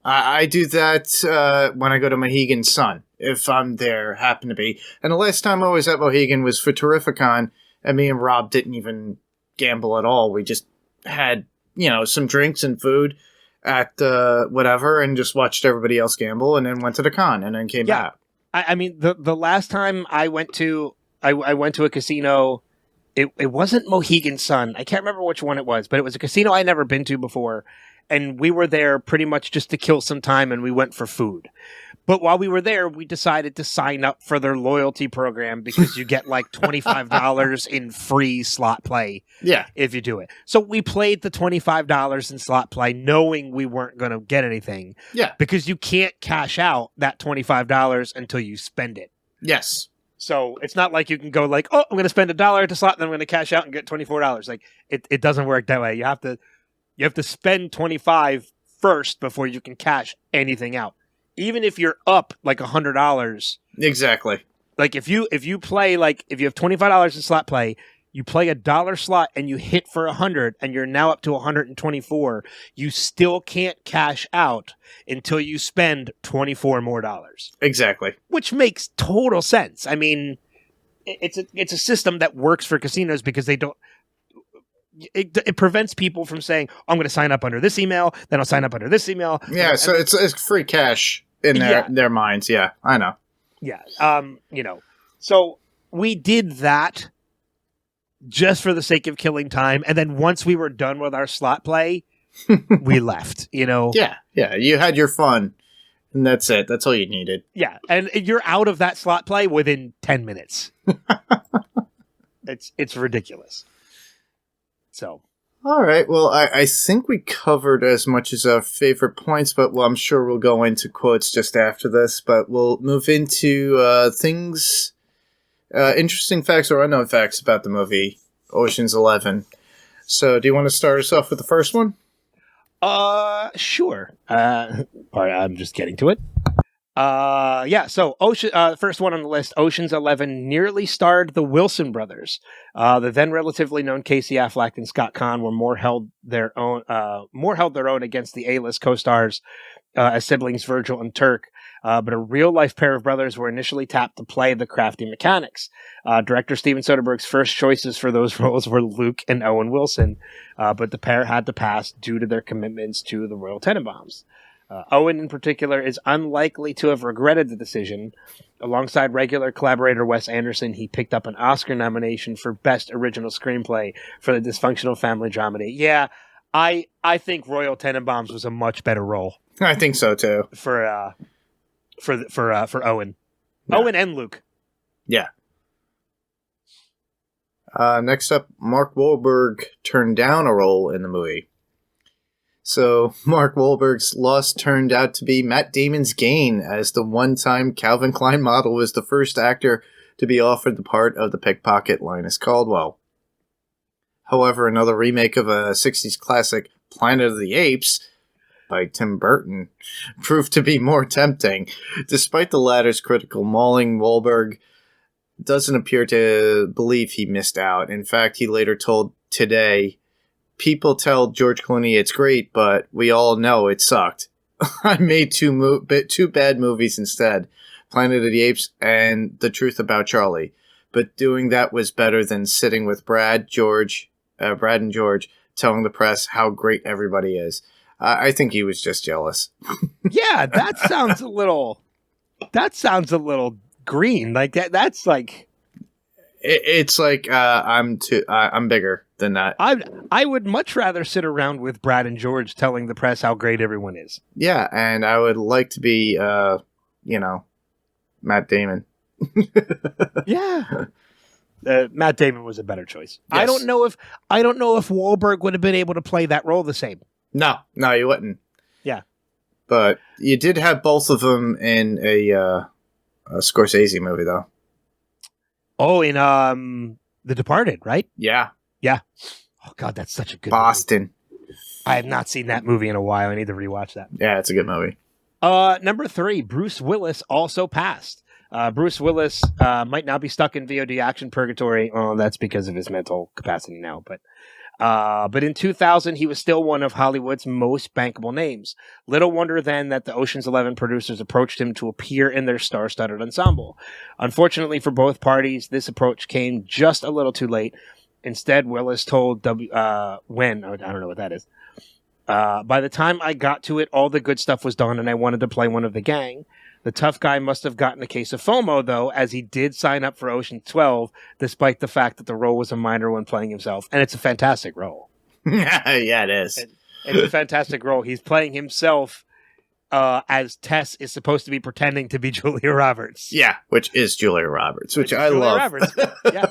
I do that when I go to Mohegan Sun, if I'm there, happen to be. And the last time I was at Mohegan was for Terrificon, and me and Rob didn't even gamble at all. We just had, some drinks and food at whatever, and just watched everybody else gamble, and then went to the con, and then came back. I mean, the last time I went to a casino, it wasn't Mohegan Sun. I can't remember which one it was, but it was a casino I'd never been to before. And we were there pretty much just to kill some time, and we went for food. But while we were there, we decided to sign up for their loyalty program because you get like $25 in free slot play if you do it. So we played the $25 in slot play knowing we weren't going to get anything. Yeah. Because you can't cash out that $25 until you spend it. Yes. So it's not like you can go like, oh, I'm going to spend $1 at a slot, and then I'm going to cash out and get $24. Like it doesn't work that way. You have to spend $25 first before you can cash anything out. Even if you're up like $100. Exactly. Like if you play, like if you have $25 in slot play, you play $1 slot and you hit for 100 and you're now up to 124, you still can't cash out until you spend $24 more. Exactly. Which makes total sense. I mean, it's a system that works for casinos because they don't. It prevents people from saying, oh, I'm going to sign up under this email, then I'll sign up under this email. Yeah, so it's free cash in their minds. Yeah, I know. Yeah. So we did that just for the sake of killing time. And then once we were done with our slot play, we left, Yeah. You had your fun, and that's it. That's all you needed. Yeah. And you're out of that slot play within 10 minutes. It's ridiculous. So, all right. Well, I think we covered as much as our favorite points, but I'm sure we'll go into quotes just after this. But we'll move into things, interesting facts or unknown facts about the movie Ocean's 11. So, do you want to start us off with the first one? Sure. I'm just getting to it. So first one on the list, Ocean's 11 nearly starred the Wilson brothers. The then relatively known Casey Affleck and Scott Caan were more held their own against the A-list co-stars as siblings Virgil and Turk. But a real-life pair of brothers were initially tapped to play the crafty mechanics. Director Steven Soderbergh's first choices for those roles were Luke and Owen Wilson, but the pair had to pass due to their commitments to the Royal Tenenbaums. Owen, in particular, is unlikely to have regretted the decision. Alongside regular collaborator Wes Anderson, he picked up an Oscar nomination for Best Original Screenplay for the dysfunctional family dramedy. Yeah, I think Royal Tenenbaums was a much better role. I think so too. For Owen, Yeah. Owen and Luke. Yeah. Next up, Mark Wahlberg turned down a role in the movie. So, Mark Wahlberg's loss turned out to be Matt Damon's gain, as the one-time Calvin Klein model was the first actor to be offered the part of the pickpocket Linus Caldwell. However, another remake of a 60s classic, Planet of the Apes, by Tim Burton, proved to be more tempting. Despite the latter's critical mauling, Wahlberg doesn't appear to believe he missed out. In fact, he later told Today, people tell George Clooney it's great, but we all know it sucked. I made two bad movies instead, Planet of the Apes and The Truth About Charlie. But doing that was better than sitting with Brad and George, telling the press how great everybody is. I think he was just jealous. Yeah, that sounds a little green. Like that's like it's like I'm bigger than that. I would much rather sit around with Brad and George telling the press how great everyone is. Yeah, and I would like to be Matt Damon. Yeah. Matt Damon was a better choice. Yes. I don't know if Wahlberg would have been able to play that role the same. No, you wouldn't. Yeah. But you did have both of them in a Scorsese movie, though. Oh, in The Departed, right? Yeah. Yeah. Oh, God, that's such a good Boston. movie. I have not seen that movie in a while. I need to rewatch that. Yeah, it's a good movie. Number 3, Bruce Willis also passed. Bruce Willis might now be stuck in VOD action purgatory. Well, that's because of his mental capacity now. But in 2000, he was still one of Hollywood's most bankable names. Little wonder then that the Ocean's 11 producers approached him to appear in their star-studded ensemble. Unfortunately for both parties, this approach came just a little too late. Instead, Willis told I don't know what that is. By the time I got to it, all the good stuff was done, and I wanted to play one of the gang. The tough guy must have gotten a case of FOMO, though, as he did sign up for Ocean 12, despite the fact that the role was a minor one playing himself. And it's a fantastic role. Yeah, it is. It's a fantastic role. He's playing himself as Tess is supposed to be pretending to be Julia Roberts. Yeah, which is Julia Roberts, which I Julia love. Roberts. Yeah.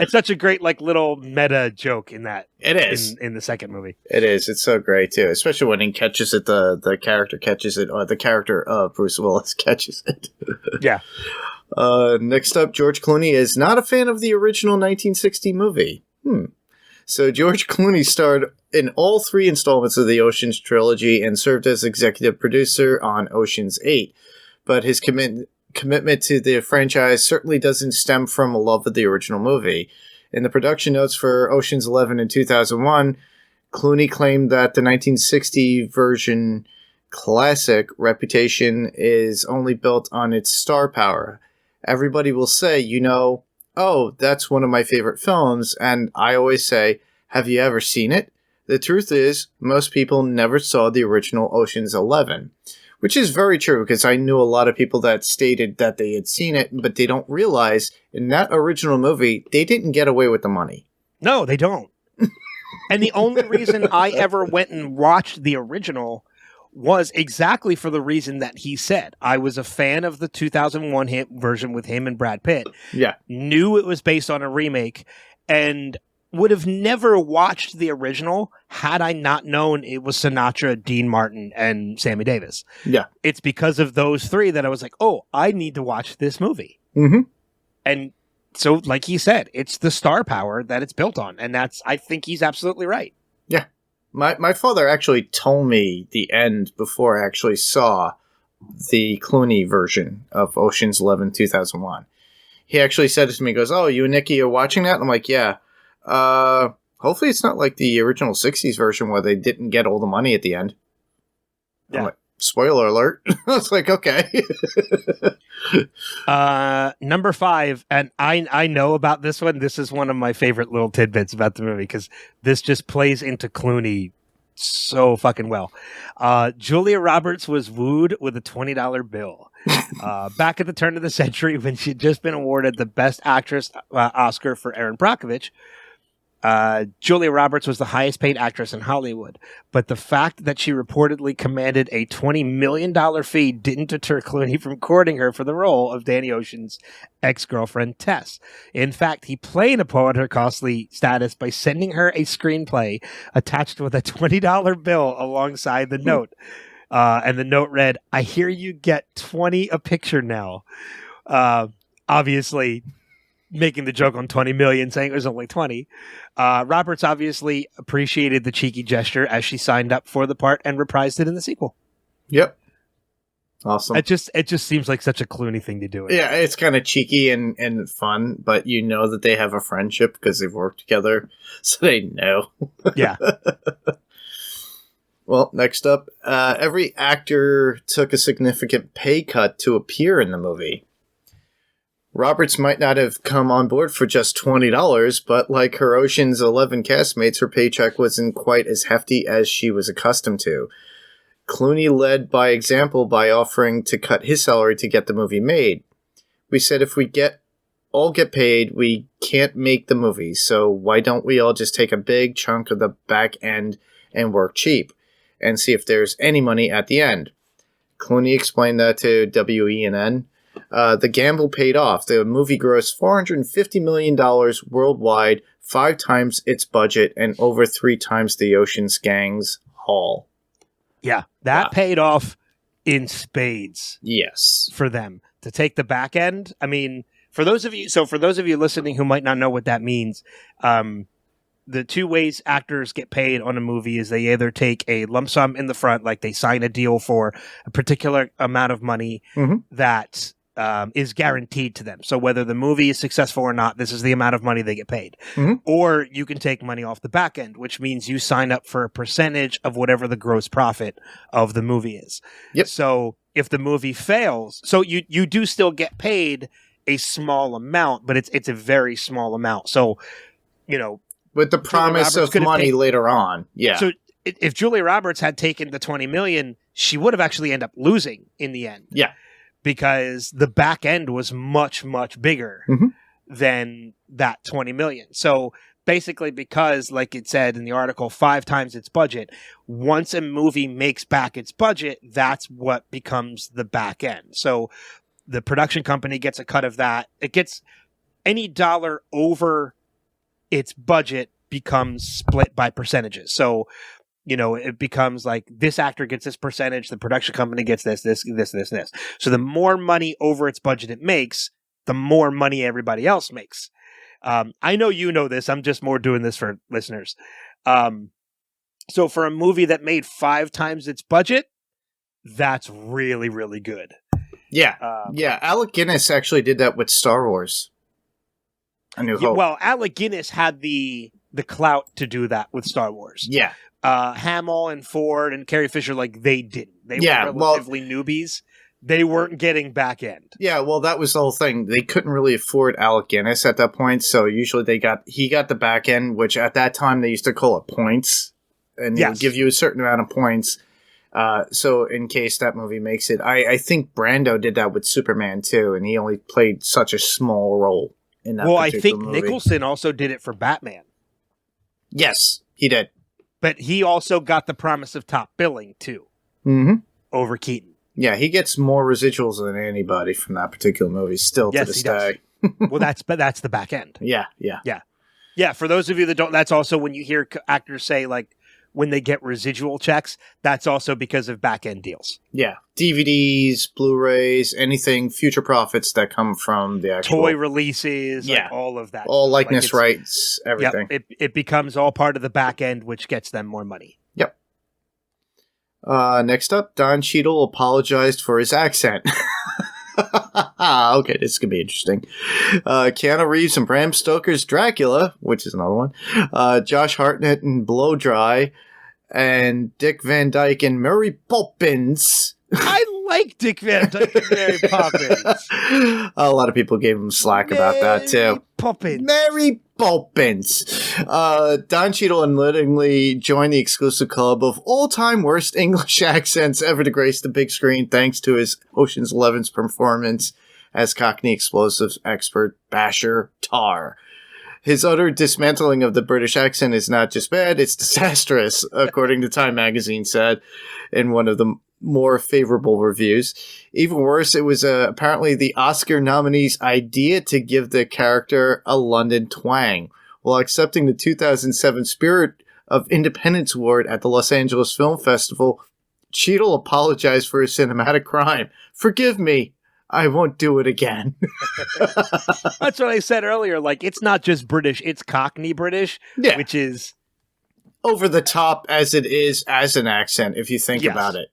It's such a great little meta joke in that. It is. In the second movie. It is. It's so great, too. Especially when he catches it, the character catches it, or the character of Bruce Willis catches it. Yeah. Next up, George Clooney is not a fan of the original 1960 movie. So George Clooney starred in all 3 installments of the Ocean's trilogy and served as executive producer on Ocean's 8. But his commitment to the franchise certainly doesn't stem from a love of the original movie. In the production notes for Ocean's 11 in 2001, Clooney claimed that the 1960 version classic reputation is only built on its star power. Everybody will say, oh, that's one of my favorite films, and I always say, have you ever seen it? The truth is, most people never saw the original Ocean's 11. Which is very true, because I knew a lot of people that stated that they had seen it, but they don't realize in that original movie, they didn't get away with the money. No, they don't. And the only reason I ever went and watched the original was exactly for the reason that he said. I was a fan of the 2001 version with him and Brad Pitt. Yeah. Knew it was based on a remake, and would have never watched the original had I not known it was Sinatra, Dean Martin, and Sammy Davis. Yeah. It's because of those 3 that I was like, oh, I need to watch this movie. Mm-hmm. And so, like he said, it's the star power that it's built on. And I think he's absolutely right. Yeah. My father actually told me the end before I actually saw the Clooney version of Ocean's 11 2001. He actually said it to me, he goes, oh, you and Nikki are watching that? And I'm like, yeah. Hopefully it's not like the original 60s version where they didn't get all the money at the end. Yeah. I'm like, spoiler alert. I was like, okay. Number 5, and I know about this one. This is one of my favorite little tidbits about the movie, because this just plays into Clooney so fucking well. Julia Roberts was wooed with a $20 bill. Back at the turn of the century, when she'd just been awarded the Best Actress Oscar for Erin Brockovich, Julia Roberts was the highest paid actress in Hollywood, but the fact that she reportedly commanded a $20 million fee didn't deter Clooney from courting her for the role of Danny Ocean's ex-girlfriend Tess. In fact, he played upon her costly status by sending her a screenplay attached with a $20 bill alongside the note. And the note read, I hear you get 20 a picture now. Obviously making the joke on 20 million, saying it was only 20. Roberts obviously appreciated the cheeky gesture as she signed up for the part and reprised it in the sequel. Yep. Awesome. It just seems like such a Clooney thing to do. Yeah, it's kind of cheeky and fun, but you know that they have a friendship because they've worked together, so they know. Yeah. Well, next up, every actor took a significant pay cut to appear in the movie. Roberts might not have come on board for just $20, but like her Ocean's 11 castmates, her paycheck wasn't quite as hefty as she was accustomed to. Clooney led by example by offering to cut his salary to get the movie made. We said if we all get paid, we can't make the movie, so why don't we all just take a big chunk of the back end and work cheap, and see if there's any money at the end. Clooney explained that to WENN. The gamble paid off. The movie grossed $450 million worldwide, 5 times its budget, and over 3 times the Ocean's Gang's haul. Yeah, that paid off in spades. Yes. For them to take the back end. I mean, for those of you listening who might not know what that means, the two ways actors get paid on a movie is they either take a lump sum in the front, like they sign a deal for a particular amount of money that is guaranteed to them. So whether the movie is successful or not, this is the amount of money they get paid. Or you can take money off the back end, which means you sign up for a percentage of whatever the gross profit of the movie is. So if the movie fails, so you do still get paid a small amount, but it's a very small amount. So, with the promise of money later on. Yeah. So if Julia Roberts had taken the $20 million, she would have actually ended up losing in the end. Yeah. Because the back end was much, much bigger than that $20 million. So basically, because like it said in the article, 5 times its budget, once a movie makes back its budget, that's what becomes the back end. So the production company gets a cut of that. It gets any dollar over its budget becomes split by percentages. So, it becomes like this actor gets this percentage, the production company gets this. So the more money over its budget it makes, the more money everybody else makes. I know you know this. I'm just more doing this for listeners. So for a movie that made 5 times its budget, that's really, really good. Yeah. Alec Guinness actually did that with Star Wars. A New Hope. Well, Alec Guinness had the clout to do that with Star Wars. Yeah. Hamill and Ford and Carrie Fisher, they didn't. They were relatively newbies. They weren't getting back end. Yeah, well, that was the whole thing. They couldn't really afford Alec Guinness at that point, so usually he got the back end, which at that time they used to call it points, and they would give you a certain amount of points. So in case that movie makes it, I think Brando did that with Superman too, and he only played such a small role in that. Well, I think movie. Nicholson also did it for Batman. Yes, he did. But he also got the promise of top billing, too, over Keaton. Yeah, he gets more residuals than anybody from that particular movie, still to this day. Well, that's the back end. Yeah. Yeah, for those of you that don't, that's also when you hear actors say, when they get residual checks, that's also because of back end deals. Yeah, DVDs, Blu-rays, anything, future profits that come from the actual toy releases, all of that. All likeness rights, everything. Yep, it becomes all part of the back end, which gets them more money. Yep. Next up, Don Cheadle apologized for his accent. Okay, this could be interesting. Keanu Reeves and Bram Stoker's Dracula, which is another one. Josh Hartnett in Blow Dry, and Dick Van Dyke and Mary Poppins. I like Dick Van Dyke and Mary Poppins. A lot of people gave him slack about that too. Mary Poppins. Don Cheadle unwittingly joined the exclusive club of all-time worst English accents ever to grace the big screen, thanks to his Ocean's 11's performance as Cockney explosives expert Basher Tar. His utter dismantling of the British accent is not just bad, it's disastrous, according to Time magazine said in one of the more favorable reviews. Even worse, it was apparently the Oscar nominee's idea to give the character a London twang. While accepting the 2007 Spirit of Independence Award at the Los Angeles Film Festival, Cheadle apologized for his cinematic crime. "Forgive me. I won't do it again." That's what I said earlier. It's not just British, it's Cockney British, which is over the top as it is as an accent, if you think about it.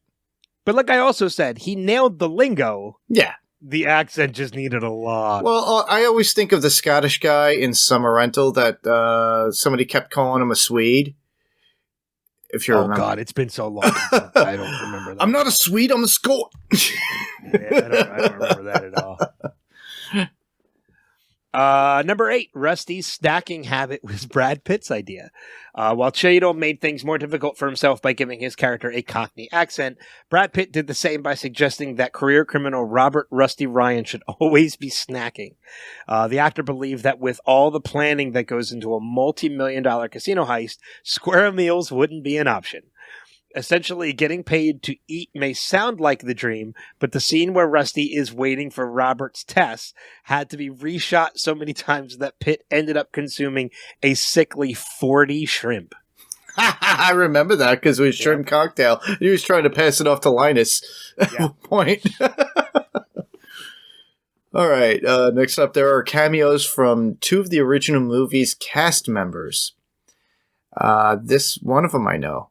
But like I also said, he nailed the lingo. Yeah. The accent just needed a lot. Well, I always think of the Scottish guy in Summer Rental that somebody kept calling him a Swede. If you remember. God, it's been so long. I don't remember that. I'm not a Swede, I'm a Scot. I don't remember that at all. Number 8, Rusty's stacking habit was Brad Pitt's idea. While Cheadle made things more difficult for himself by giving his character a Cockney accent, Brad Pitt did the same by suggesting that career criminal Robert Rusty Ryan should always be snacking. The actor believed that with all the planning that goes into a multi-million-dollar casino heist, square meals wouldn't be an option. Essentially, getting paid to eat may sound like the dream, but the scene where Rusty is waiting for Robert's tests had to be reshot so many times that Pitt ended up consuming a sickly 40 shrimp. I remember that because it was shrimp cocktail. He was trying to pass it off to Linus at one point. All right, next up, there are cameos from 2 of the original movie's cast members. This one of them I know.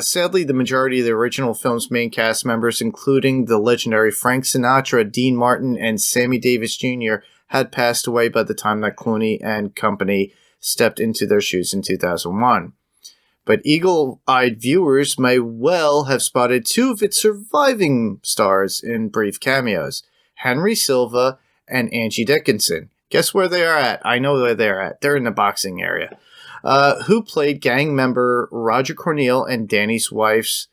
Sadly, the majority of the original film's main cast members, including the legendary Frank Sinatra, Dean Martin, and Sammy Davis Jr., had passed away by the time that Clooney and company stepped into their shoes in 2001. But eagle-eyed viewers may well have spotted two of its surviving stars in brief cameos, Henry Silva and Angie Dickinson. Guess where they are at? I know where they're at. They're in the boxing area. Who played gang member Roger Cornell and Danny's wife's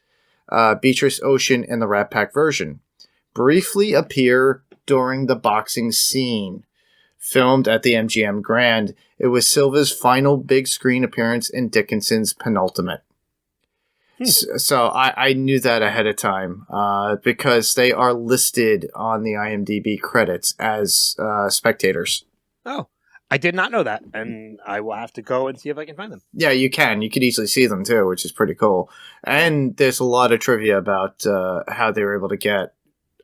Beatrice Ocean in the Rat Pack version. Briefly appear during the boxing scene. Filmed at the MGM Grand, it was Silva's final big screen appearance and Dickinson's penultimate. So I knew that ahead of time because they are listed on the IMDb credits as spectators. Oh, I did not know that, and I will have to go and see if I can find them. Yeah, you can. You could easily see them too, which is pretty cool. And there's a lot of trivia about how they were able to get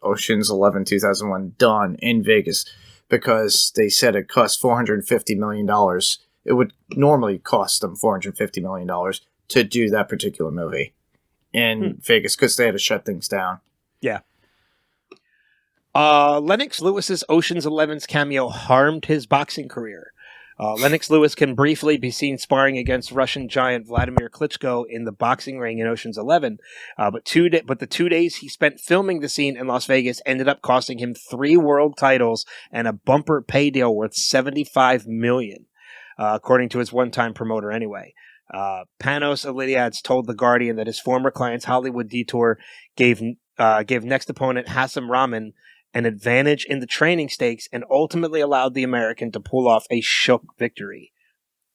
Ocean's 11 2001 done in Vegas. Because they said it cost $450 million. It would normally cost them $450 million to do that particular movie in Vegas because they had to shut things down. Yeah. Lennox Lewis's Ocean's 11's cameo harmed his boxing career. Lennox Lewis can briefly be seen sparring against Russian giant Vladimir Klitschko in the boxing ring in Ocean's 11, but the 2 days he spent filming the scene in Las Vegas ended up costing him 3 world titles and a bumper pay deal worth $75 million, according to his one-time promoter anyway. Panos Eliades told The Guardian that his former client's Hollywood detour gave next opponent Hassam Rahman an advantage in the training stakes and ultimately allowed the American to pull off a shook victory.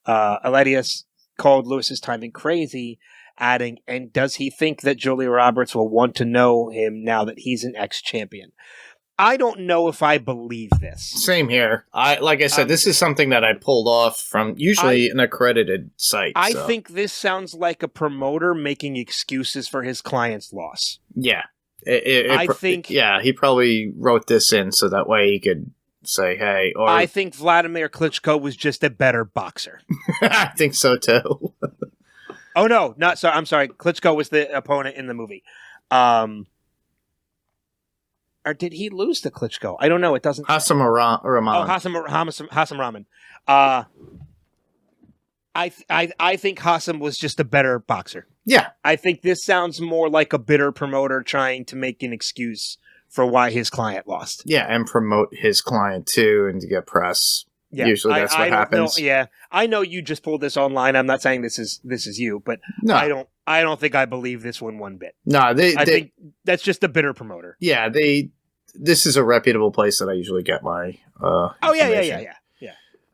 Eliades called Lewis's timing crazy, adding, "And does he think that Julia Roberts will want to know him now that he's an ex-champion?" I don't know if I believe this. Same here. Like I said, this is something that I pulled off from usually an accredited site. I think this sounds like a promoter making excuses for his client's loss. Yeah. I think he probably wrote this in so that way he could say, hey, or I think Vladimir Klitschko was just a better boxer. I think so too. Oh no, not so. I'm sorry. Klitschko was the opponent in the movie. Or did he lose to Klitschko? I don't know. It doesn't. Hassam Rahman. Oh, Hassam Rahman. I think Hassam was just a better boxer. Yeah. I think this sounds more like a bitter promoter trying to make an excuse for why his client lost. Yeah, and promote his client too and to get press. Yeah, usually that's what happens. I know you just pulled this online. I'm not saying this is you, but no. I don't think I believe this one bit. No, I think that's just a bitter promoter. Yeah, this is a reputable place that I usually get my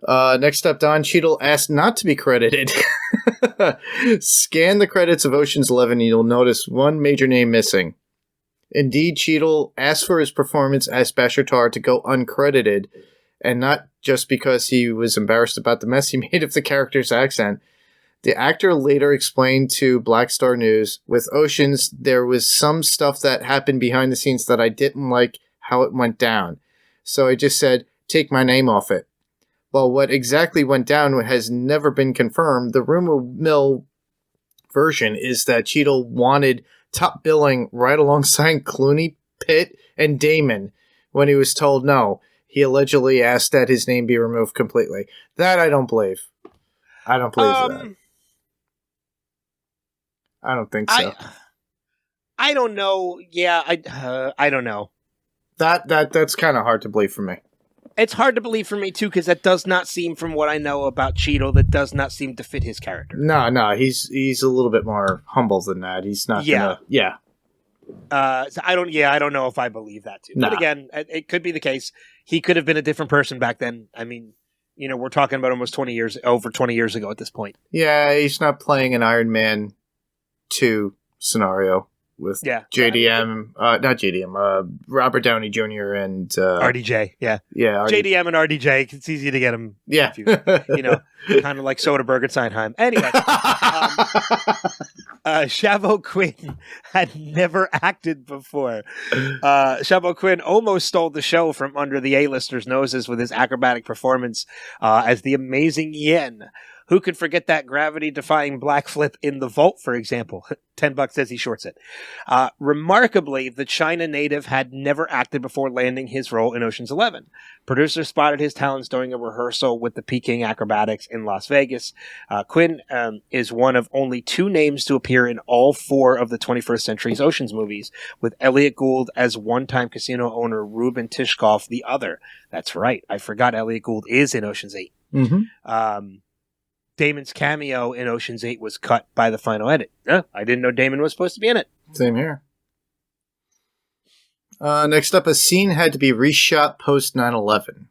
Yeah. Next up, Don Cheadle asked not to be credited. Scan the credits of Ocean's 11 and you'll notice one major name missing. Indeed, Cheadle asked for his performance as Bashir Tarr to go uncredited, and not just because he was embarrassed about the mess he made of the character's accent. The actor later explained to Black Star News, with Oceans, there was some stuff that happened behind the scenes that I didn't like how it went down. So I just said, take my name off it. Well, what exactly went down has never been confirmed. The rumor mill version is that Cheadle wanted top billing right alongside Clooney, Pitt, and Damon when he was told no. He allegedly asked that his name be removed completely. That I don't believe. I don't believe that. I don't think so. I don't know. Yeah, I don't know. That's kind of hard to believe for me. It's hard to believe for me, too, because that does not seem, from what I know about Cheadle, that does not seem to fit his character. No, he's a little bit more humble than that. He's not gonna... Yeah. So I don't know if I believe that, too. Nah. But again, it could be the case. He could have been a different person back then. I mean, we're talking about almost over 20 years ago at this point. Yeah, he's not playing an Iron Man 2 scenario with JDM, not JDM, Robert Downey Jr. and RDJ, JDM and RDJ. It's easy to get them confused. Kind of like Soderbergh and Sondheim. Anyway, Chavo Quinn had never acted before. Chavo Quinn almost stole the show from under the A-listers' noses with his acrobatic performance as the amazing Yen. Who could forget that gravity-defying black flip in the vault, for example? $10 as he shorts it. Remarkably, the China native had never acted before landing his role in Ocean's 11. Producers spotted his talents during a rehearsal with the Peking Acrobatics in Las Vegas. Quinn is one of only 2 names to appear in all 4 of the 21st Century's Ocean's movies, with Elliot Gould as one-time casino owner Ruben Tishkoff the other. That's right. I forgot Elliot Gould is in Ocean's 8. Mm-hmm. Damon's cameo in Ocean's 8 was cut by the final edit. I didn't know Damon was supposed to be in it. Same here. Next up, a scene had to be reshot post 9/11.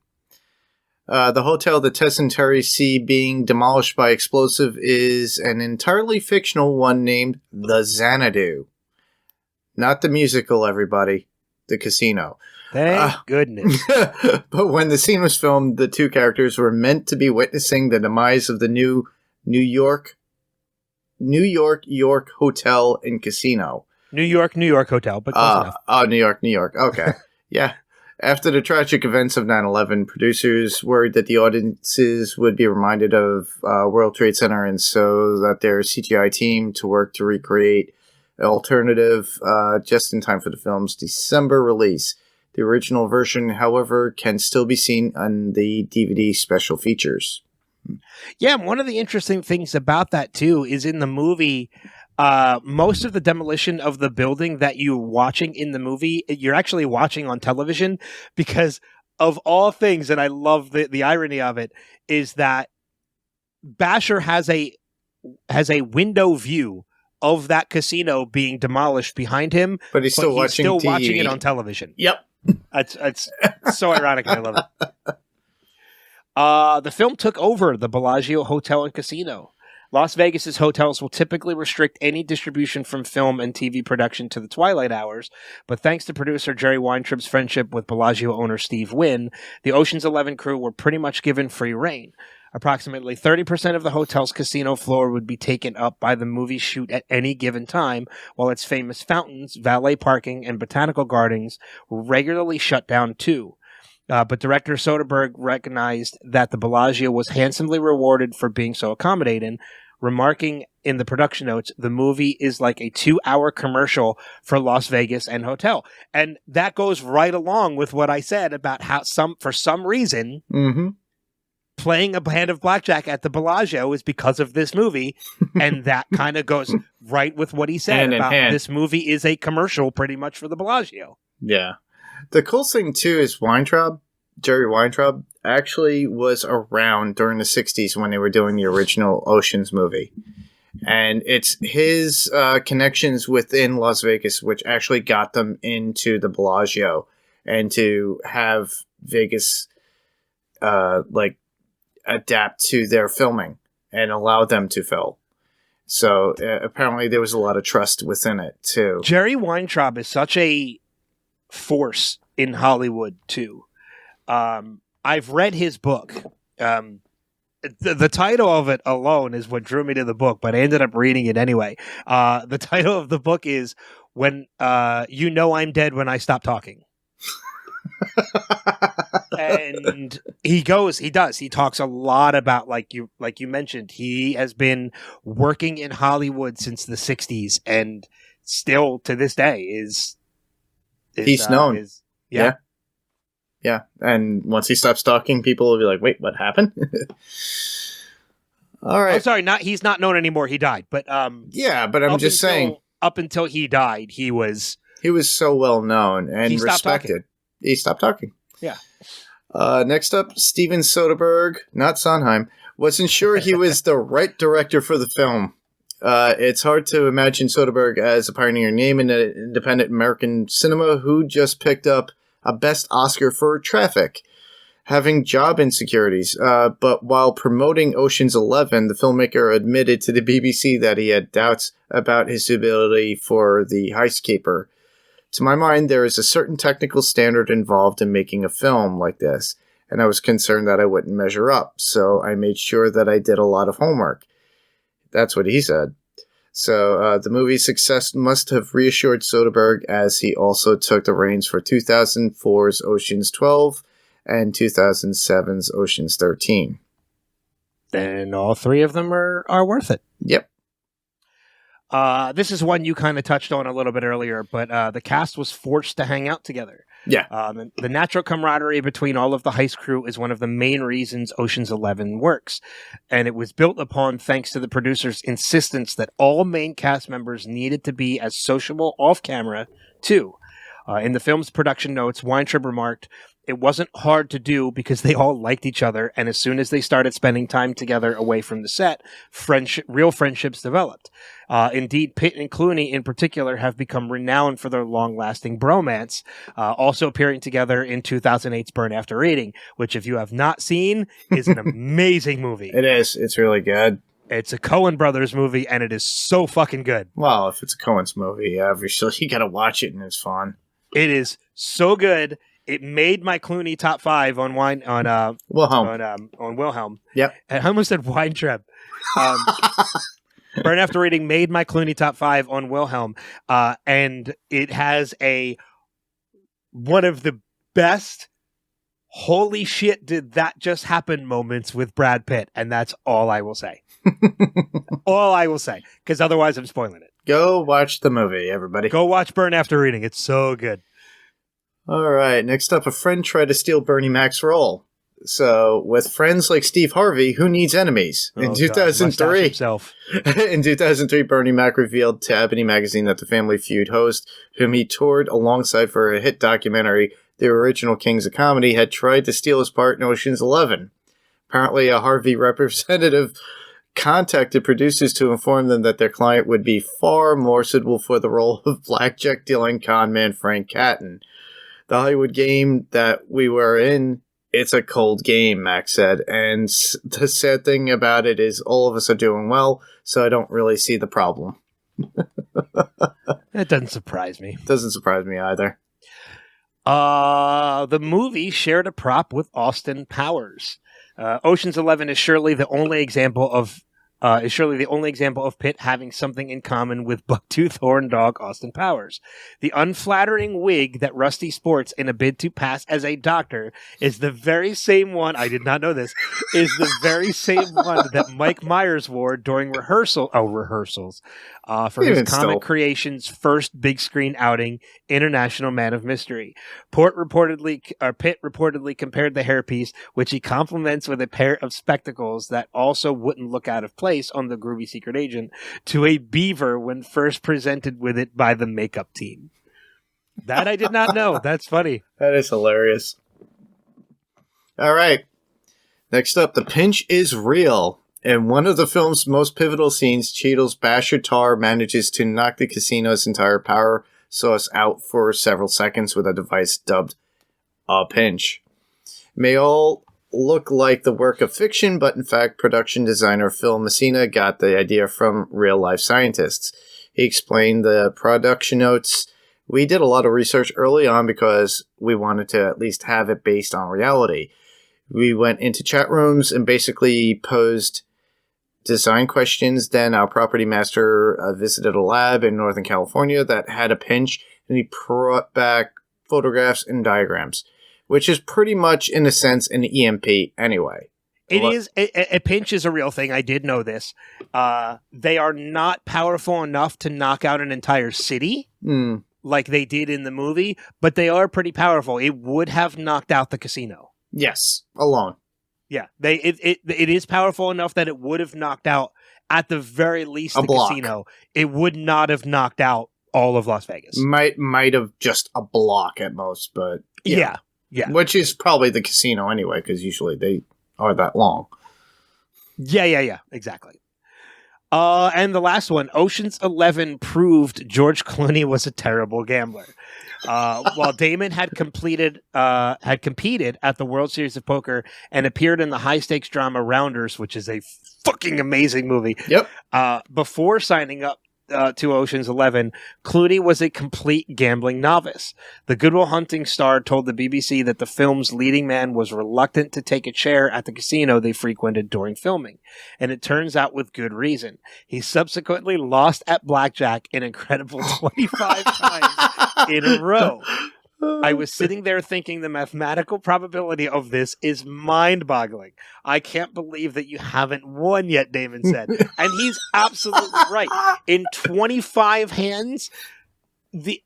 The hotel that Tess and Terry see being demolished by explosive is an entirely fictional one named the Xanadu. Not the musical, everybody. The casino. Thank goodness. But when the scene was filmed, the 2 characters were meant to be witnessing the demise of the New York Hotel and Casino. New York Hotel, but close enough. Oh, New York. Okay. Yeah. After the tragic events of 9/11, producers worried that the audiences would be reminded of World Trade Center, and so that their CGI team to work to recreate an alternative just in time for the film's December release. The original version, however, can still be seen on the DVD special features. Yeah, one of the interesting things about that, too, is in the movie, most of the demolition of the building that you're watching in the movie, you're actually watching on television, because of all things, and I love the irony of it, is that Basher has a window view of that casino being demolished behind him, but he's still watching it on television. Yep. It's so ironic. I love it. The film took over the Bellagio Hotel and Casino. Las Vegas's hotels will typically restrict any distribution from film and TV production to the twilight hours, but thanks to producer Jerry Weintraub's friendship with Bellagio owner Steve Wynn, the Ocean's 11 crew were pretty much given free rein. Approximately 30% of the hotel's casino floor would be taken up by the movie shoot at any given time, while its famous fountains, valet parking, and botanical gardens were regularly shut down too. But director Soderbergh recognized that the Bellagio was handsomely rewarded for being so accommodating, remarking in the production notes, the movie is like a 2-hour commercial for Las Vegas and hotel. And that goes right along with what I said about how for some reason, playing a hand of blackjack at the Bellagio is because of this movie. And that kind of goes right with what he said about this movie is a commercial pretty much for the Bellagio. Yeah. The cool thing, too, is Jerry Weintraub, actually was around during the 60s when they were doing the original Ocean's movie. And it's his connections within Las Vegas which actually got them into the Bellagio and to have Vegas adapt to their filming and allow them to film. So apparently there was a lot of trust within it, too. Jerry Weintraub is such a force in Hollywood, too. I've read his book. The title of it alone is what drew me to the book, but I ended up reading it anyway. The title of the book is When You Know I'm Dead When I Stop Talking. And he talks a lot about, like you mentioned, he has been working in Hollywood since the 60s and still to this day he's known. Yeah, and once he stops talking, people will be like, "Wait, what happened?" All right. I'm sorry, he's not known anymore. He died, but yeah, but I'm just saying, up until he died, he was so well known and respected. He stopped talking. Yeah. Next up, Steven Soderbergh, not Sondheim, wasn't sure he was the right director for the film. It's hard to imagine Soderbergh as a pioneer name in independent American cinema who just picked up a Best Oscar for Traffic, having job insecurities. But while promoting Ocean's 11, the filmmaker admitted to the BBC that he had doubts about his ability for The Heist Keeper. To my mind, there is a certain technical standard involved in making a film like this, and I was concerned that I wouldn't measure up, so I made sure that I did a lot of homework. That's what he said. So the movie's success must have reassured Soderbergh, as he also took the reins for 2004's Ocean's 12 and 2007's Ocean's 13. then all three of them are worth it. Yep. This is one you kind of touched on a little bit earlier, but the cast was forced to hang out together. Yeah. And the natural camaraderie between all of the heist crew is one of the main reasons Ocean's 11 works. And it was built upon thanks to the producers' insistence that all main cast members needed to be as sociable off camera, too. In the film's production notes, Weintraub remarked, "It wasn't hard to do because they all liked each other, and as soon as they started spending time together away from the set, real friendships developed. Indeed, Pitt and Clooney in particular have become renowned for their long-lasting bromance, also appearing together in 2008's Burn After Reading, which, if you have not seen, is an amazing movie. It is. It's really good. It's a Coen Brothers movie, and it is so fucking good. Well, if it's a Coen's movie, obviously you gotta watch it, and it's fun. It is so good. It made my Clooney top 5 on Wilhelm. On Wilhelm. Yep. I almost said Weintraub. Burn After Reading made my Clooney top 5 on Wilhelm, and it has one of the best holy shit did that just happen moments with Brad Pitt, and that's all I will say. All I will say, because otherwise I'm spoiling it. Go watch the movie, everybody. Go watch Burn After Reading. It's so good. All right. Next up, a friend tried to steal Bernie Mac's role. So, with friends like Steve Harvey, who needs enemies? In 2003, in 2003, Bernie Mac revealed to Ebony magazine that the Family Feud host, whom he toured alongside for a hit documentary, The Original Kings of Comedy, had tried to steal his part in Ocean's 11. Apparently, a Harvey representative contacted producers to inform them that their client would be far more suitable for the role of blackjack dealing conman Frank Catton. The Hollywood game that we were in, it's a cold game, Mac said, and the sad thing about it is all of us are doing well, so I don't really see the problem. It doesn't surprise me. Doesn't surprise me either. The movie shared a prop with Austin Powers. Ocean's 11 is surely the only example of Pitt having something in common with bucktooth horn dog Austin Powers. The unflattering wig that Rusty sports in a bid to pass as a doctor is the very same one, I did not know this, is the very same one that Mike Myers wore during rehearsals for his Comic Creations' first big screen outing, International Man of Mystery. Pitt reportedly compared the hairpiece, which he compliments with a pair of spectacles that also wouldn't look out of place on the groovy secret agent, to a beaver when first presented with it by the makeup team. That I did not know. That's funny. That is hilarious. All right. Next up, the pinch is real. In one of the film's most pivotal scenes, Cheadle's Bashir Tarr manages to knock the casino's entire power source out for several seconds with a device dubbed a pinch. May all look like the work of fiction, but in fact, production designer Phil Messina got the idea from real-life scientists. He explained the production notes. We did a lot of research early on because we wanted to at least have it based on reality. We went into chat rooms and basically posed design questions. Then our property master visited a lab in Northern California that had a pinch, and he brought back photographs and diagrams, which is pretty much, in a sense, an EMP anyway. It is. A pinch is a real thing. I did know this. They are not powerful enough to knock out an entire city like they did in the movie, but they are pretty powerful. It would have knocked out the casino. Yes, alone. Yeah, it is powerful enough that it would have knocked out, at the very least, the casino. It would not have knocked out all of Las Vegas. Might have just a block at most, but yeah. Which is probably the casino anyway, because usually they are that long. Yeah, exactly. And the last one, Ocean's 11 proved George Clooney was a terrible gambler. While Damon had competed at the World Series of Poker and appeared in the high-stakes drama Rounders, which is a fucking amazing movie. Yep. Before signing up to Ocean's 11, Clooney was a complete gambling novice. The Good Will Hunting star told the BBC that the film's leading man was reluctant to take a chair at the casino they frequented during filming, and it turns out with good reason. He subsequently lost at blackjack an incredible 25 times in a row. I was sitting there thinking the mathematical probability of this is mind-boggling. I can't believe that you haven't won yet, Damon said. And he's absolutely right. In 25 hands, the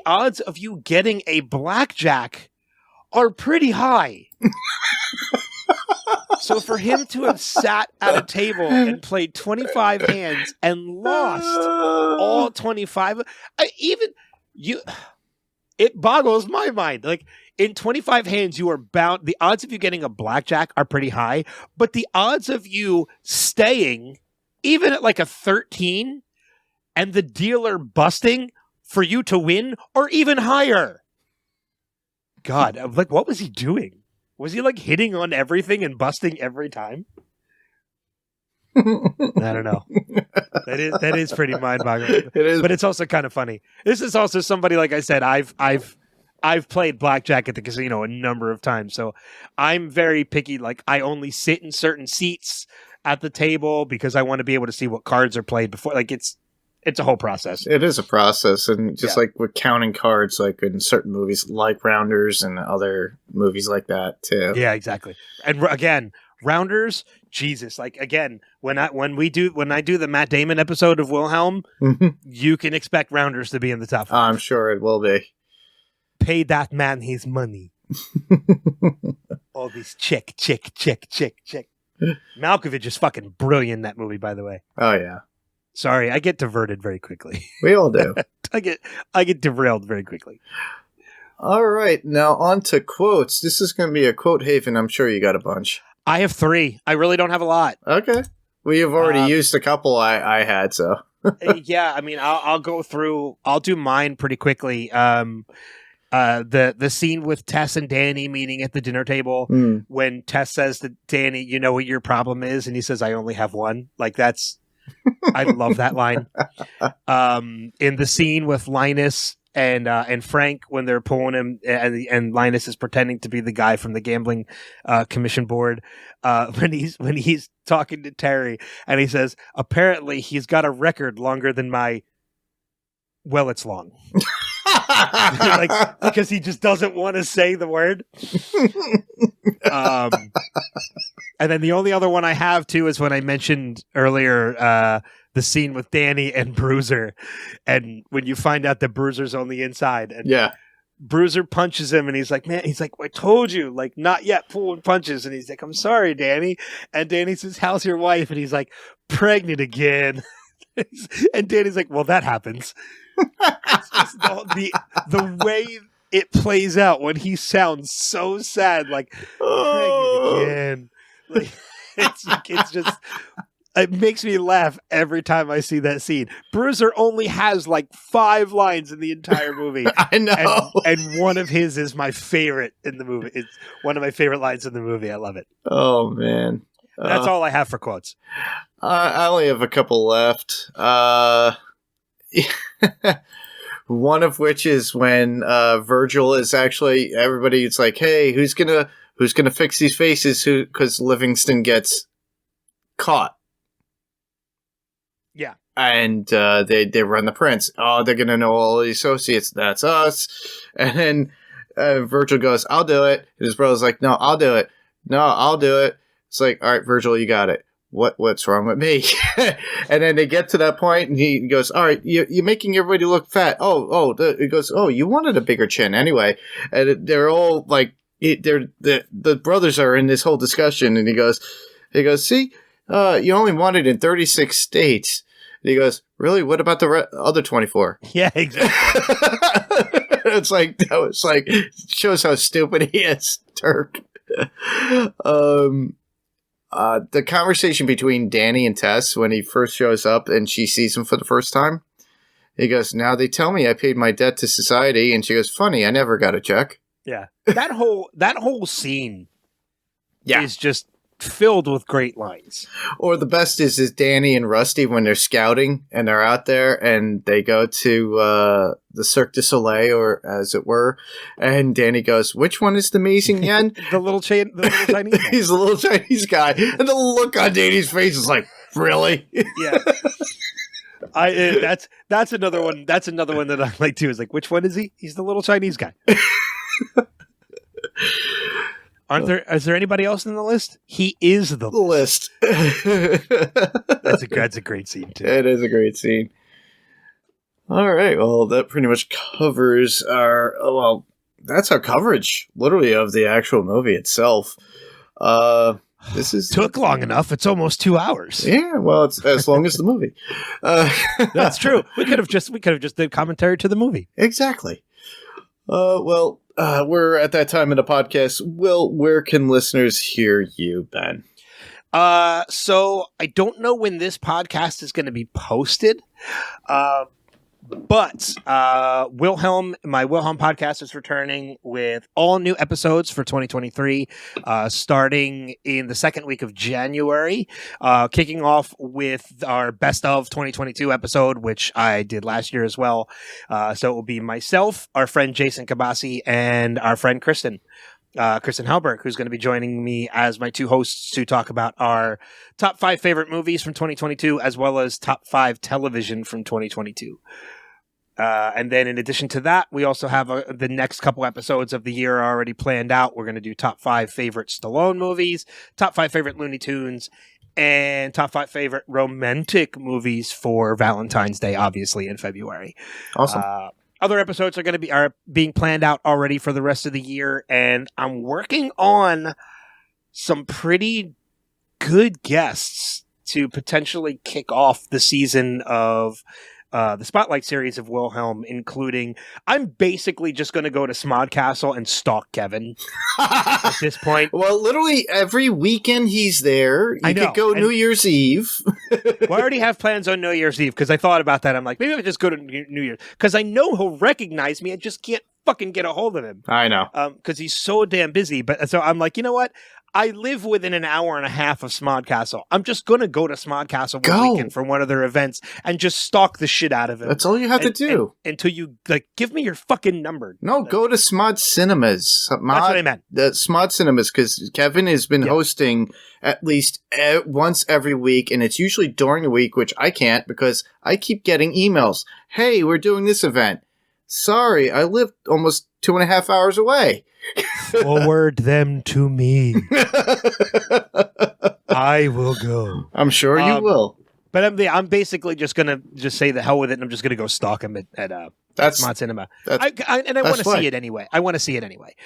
odds of you getting a blackjack are pretty high. So for him to have sat at a table and played 25 hands and lost all 25, it boggles my mind. Like, in 25 hands, you are bound. The odds of you getting a blackjack are pretty high, but the odds of you staying, even at like a 13, and the dealer busting for you to win are even higher. God, like, what was he doing? Was he like hitting on everything and busting every time? I don't know. That is pretty mind-boggling. It is, but it's also kind of funny. This is also somebody, like I said, I've played blackjack at the casino a number of times, so I'm very picky. Like, I only sit in certain seats at the table because I want to be able to see what cards are played before. Like, it's a whole process. It is a process, and just like with counting cards, like in certain movies, like Rounders and other movies like that too. Yeah, exactly. And again, Rounders, Jesus! Like, again, when I do the Matt Damon episode of Wilhelm, you can expect Rounders to be in the top 5. I'm sure it will be. Pay that man his money. All these check. Malkovich is fucking brilliant in that movie, by the way. Oh yeah. Sorry, I get diverted very quickly. We all do. I get derailed very quickly. All right, now on to quotes. This is going to be a quote haven. I'm sure you got a bunch. I have 3. I really don't have a lot. Okay. Well, you've already used a couple I had, so. Yeah, I mean, I'll go through. I'll do mine pretty quickly. The scene with Tess and Danny meeting at the dinner table when Tess says to Danny, "You know what your problem is," and he says, "I only have one." Like, that's. I love that line. In the scene with Linus and Frank when they're pulling him, and Linus is pretending to be the guy from the gambling commission board. When he's talking to Terry, and he says, "Apparently he's got a record longer than my." Well, it's long. Like, because he just doesn't want to say the word. And then the only other one I have too is when I mentioned earlier the scene with Danny and Bruiser, and when you find out that Bruiser's on the inside, and Bruiser punches him, and he's like, "Man," he's like, "I told you, like, not yet pulling punches," and he's like, "I'm sorry, Danny," and Danny says, "How's your wife?" and he's like, "Pregnant again," and Danny's like, "Well, that happens." It's just the way it plays out when he sounds so sad, like, "Pregnant again." Like, it's just, it makes me laugh every time I see that scene. Bruiser only has like 5 lines in the entire movie. I know. And one of his is my favorite in the movie. It's one of my favorite lines in the movie. I love it. Oh, man. That's all I have for quotes. I only have a couple left. One of which is when Virgil is actually, everybody's like, "Hey, who's gonna fix these faces?" Because Livingston gets caught. Yeah. And they run the prints. "Oh, they're gonna know all the associates. That's us." And then Virgil goes, "I'll do it." And his brother's like, "No, I'll do it. No, I'll do it." It's like, "All right, Virgil, you got it. What's wrong with me?" And then they get to that point, and he goes, "All right, you're making everybody look fat." He goes, "Oh, you wanted a bigger chin anyway." And they're all like, the brothers are in this whole discussion, and he goes, "See, you only want it in 36 states." And he goes, "Really? What about the other 24?" Yeah, exactly. It's like, that was like, shows how stupid he is, Turk. The conversation between Danny and Tess when he first shows up and she sees him for the first time. He goes, "Now they tell me I paid my debt to society," and she goes, "Funny, I never got a check." Yeah, that whole scene is just filled with great lines. Or the best is Danny and Rusty when they're scouting and they're out there and they go to the Cirque du Soleil, or as it were, and Danny goes, "Which one is the amazing yen?" the little Chinese guy. He's the little Chinese guy, and the look on Danny's face is like, "Really?" Yeah. That's another one. That's another one that I like too. Is like, which one is he? He's the little Chinese guy. Is there anybody else in the list? He is the list. That's a great scene too. It is a great scene. All right. Well, that pretty much covers that's our coverage, literally, of the actual movie itself. This is took long enough. It's almost 2 hours. Yeah. Well, it's as long as the movie. That's true. We could have just did commentary to the movie. Exactly. We're at that time in the podcast. Will, where can listeners hear you, Ben? So I don't know when this podcast is going to be posted. But Wilhelm, my Wilhelm podcast is returning with all new episodes for 2023, starting in the second week of January, kicking off with our Best of 2022 episode, which I did last year as well. So it will be myself, our friend Jason Kabasi, and our friend Kristen Halberg, who's going to be joining me as my two hosts to talk about our top 5 favorite movies from 2022, as well as top 5 television from 2022. And then in addition to that, we also have the next couple episodes of the year already planned out. We're going to do top 5 favorite Stallone movies, top 5 favorite Looney Tunes, and top 5 favorite romantic movies for Valentine's Day, obviously in February. Awesome. Other episodes are being planned out already for the rest of the year, and I'm working on some pretty good guests to potentially kick off the season of the Spotlight series of Wilhelm, including, I'm basically just going to go to Smodcastle and stalk Kevin at this point. Well, literally every weekend he's there. You could go New Year's Eve. Well, I already have plans on New Year's Eve because I thought about that. I'm like, maybe I just go to New Year's because I know he'll recognize me. I just can't fucking get a hold of him. I know. Because he's so damn busy. But so I'm like, you know what? I live within an hour and a half of Smodcastle. I'm just going to go to Smodcastle one weekend for one of their events and just stalk the shit out of him. That's all you have to do. Until you, give me your fucking number. No, go to Smod Cinemas. That's what I meant. The Smod Cinemas, because Kevin has been hosting at least once every week, and it's usually during the week, which I can't because I keep getting emails. Hey, we're doing this event. Sorry, I live almost 2.5 hours away. Forward them to me. I will go. I'm sure you will. But I'm basically just gonna say the hell with it, and I'm just gonna go stalk him at Smod Cinema. I want to see it anyway.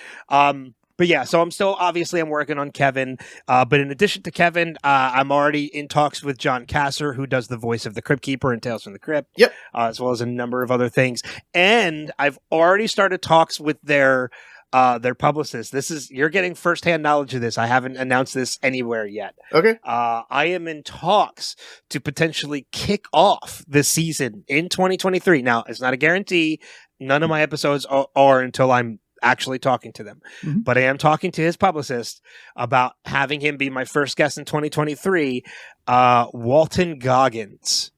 But yeah, so I'm working on Kevin. But in addition to Kevin, I'm already in talks with John Kasser, who does the voice of the Crypt Keeper in Tales from the Crypt. Yep. As well as a number of other things. And I've already started talks with their publicist. You're getting firsthand knowledge of this. I haven't announced this anywhere yet. Okay. I am in talks to potentially kick off this season in 2023. Now, it's not a guarantee. None of my episodes are until I'm actually talking to them. Mm-hmm. But I am talking to his publicist about having him be my first guest in 2023, Walton Goggins,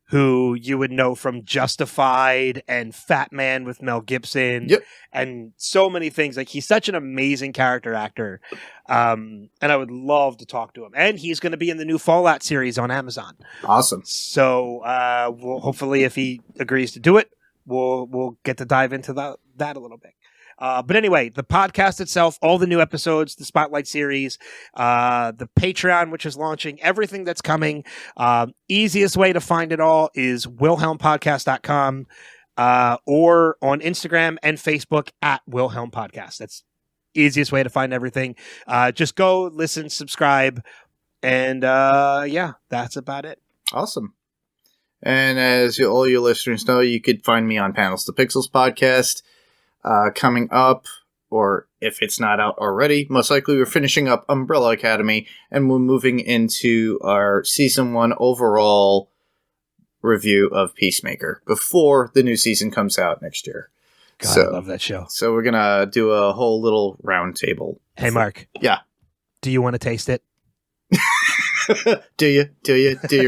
who you would know from Justified and Fat Man with Mel Gibson and so many things. Like, he's such an amazing character actor. And I would love to talk to him. And he's going to be in the new Fallout series on Amazon. Awesome. So we'll hopefully, if he agrees to do it, we'll get to dive into that a little bit. But anyway, the podcast itself, all the new episodes, the Spotlight series, the Patreon, which is launching, everything that's coming. Easiest way to find it all is wilhelmpodcast.com or on Instagram and Facebook at Wilhelm Podcast. That's easiest way to find everything. Just go, listen, subscribe, and that's about it. Awesome. And as all your listeners know, you could find me on Panels to Pixels podcast. Coming up, or if it's not out already, most likely we're finishing up Umbrella Academy, and we're moving into our season 1 overall review of Peacemaker before the new season comes out next year. God, I love that show. So we're gonna do a whole little round table. Hey, Mark. Yeah. Do you want to taste it? Do you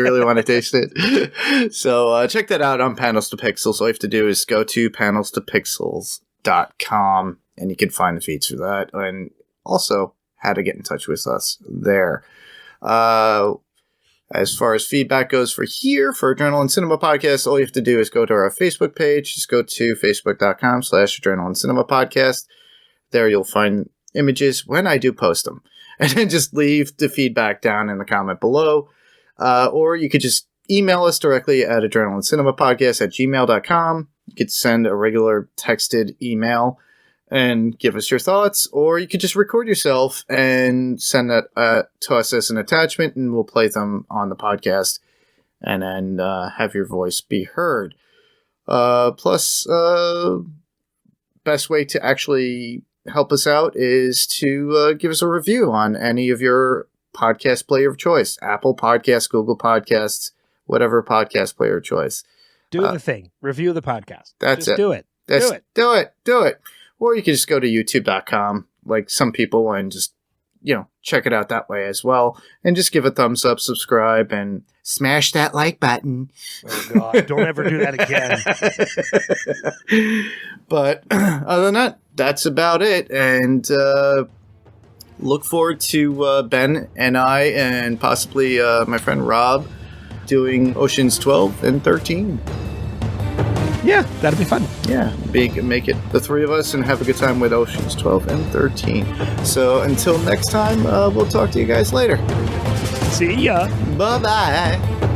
really want to taste it? So check that out on Panels to Pixels. All you have to do is go to panelstopixels.com and you can find the feeds for that, and also how to get in touch with us there. As far as feedback goes for here, for Adrenaline Cinema Podcast, all you have to do is go to our Facebook page. Just go to facebook.com/AdrenalineCinemaPodcast. There you'll find images when I do post them. And then just leave the feedback down in the comment below. Or you could just email us directly at AdrenalineCinemaPodcast@gmail.com. You could send a regular texted email and give us your thoughts, or you could just record yourself and send that to us as an attachment, and we'll play them on the podcast and then have your voice be heard. Plus, best way to actually help us out is to give us a review on any of your podcast player of choice. Apple Podcasts, Google Podcasts, whatever podcast player of choice. Do the thing. Review the podcast. That's Just it. Do it. Do it. Or you can just go to youtube.com, like some people, and just, check it out that way as well. And just give a thumbs up, subscribe, and smash that like button. Oh, God. Don't ever do that again. But other than that, that's about it. And look forward to Ben and I, and possibly my friend Rob, doing Oceans 12 and 13. Yeah, that'd be fun. Yeah, make it the three of us and have a good time with Oceans 12 and 13. So until next time, we'll talk to you guys later. See ya. Bye-bye.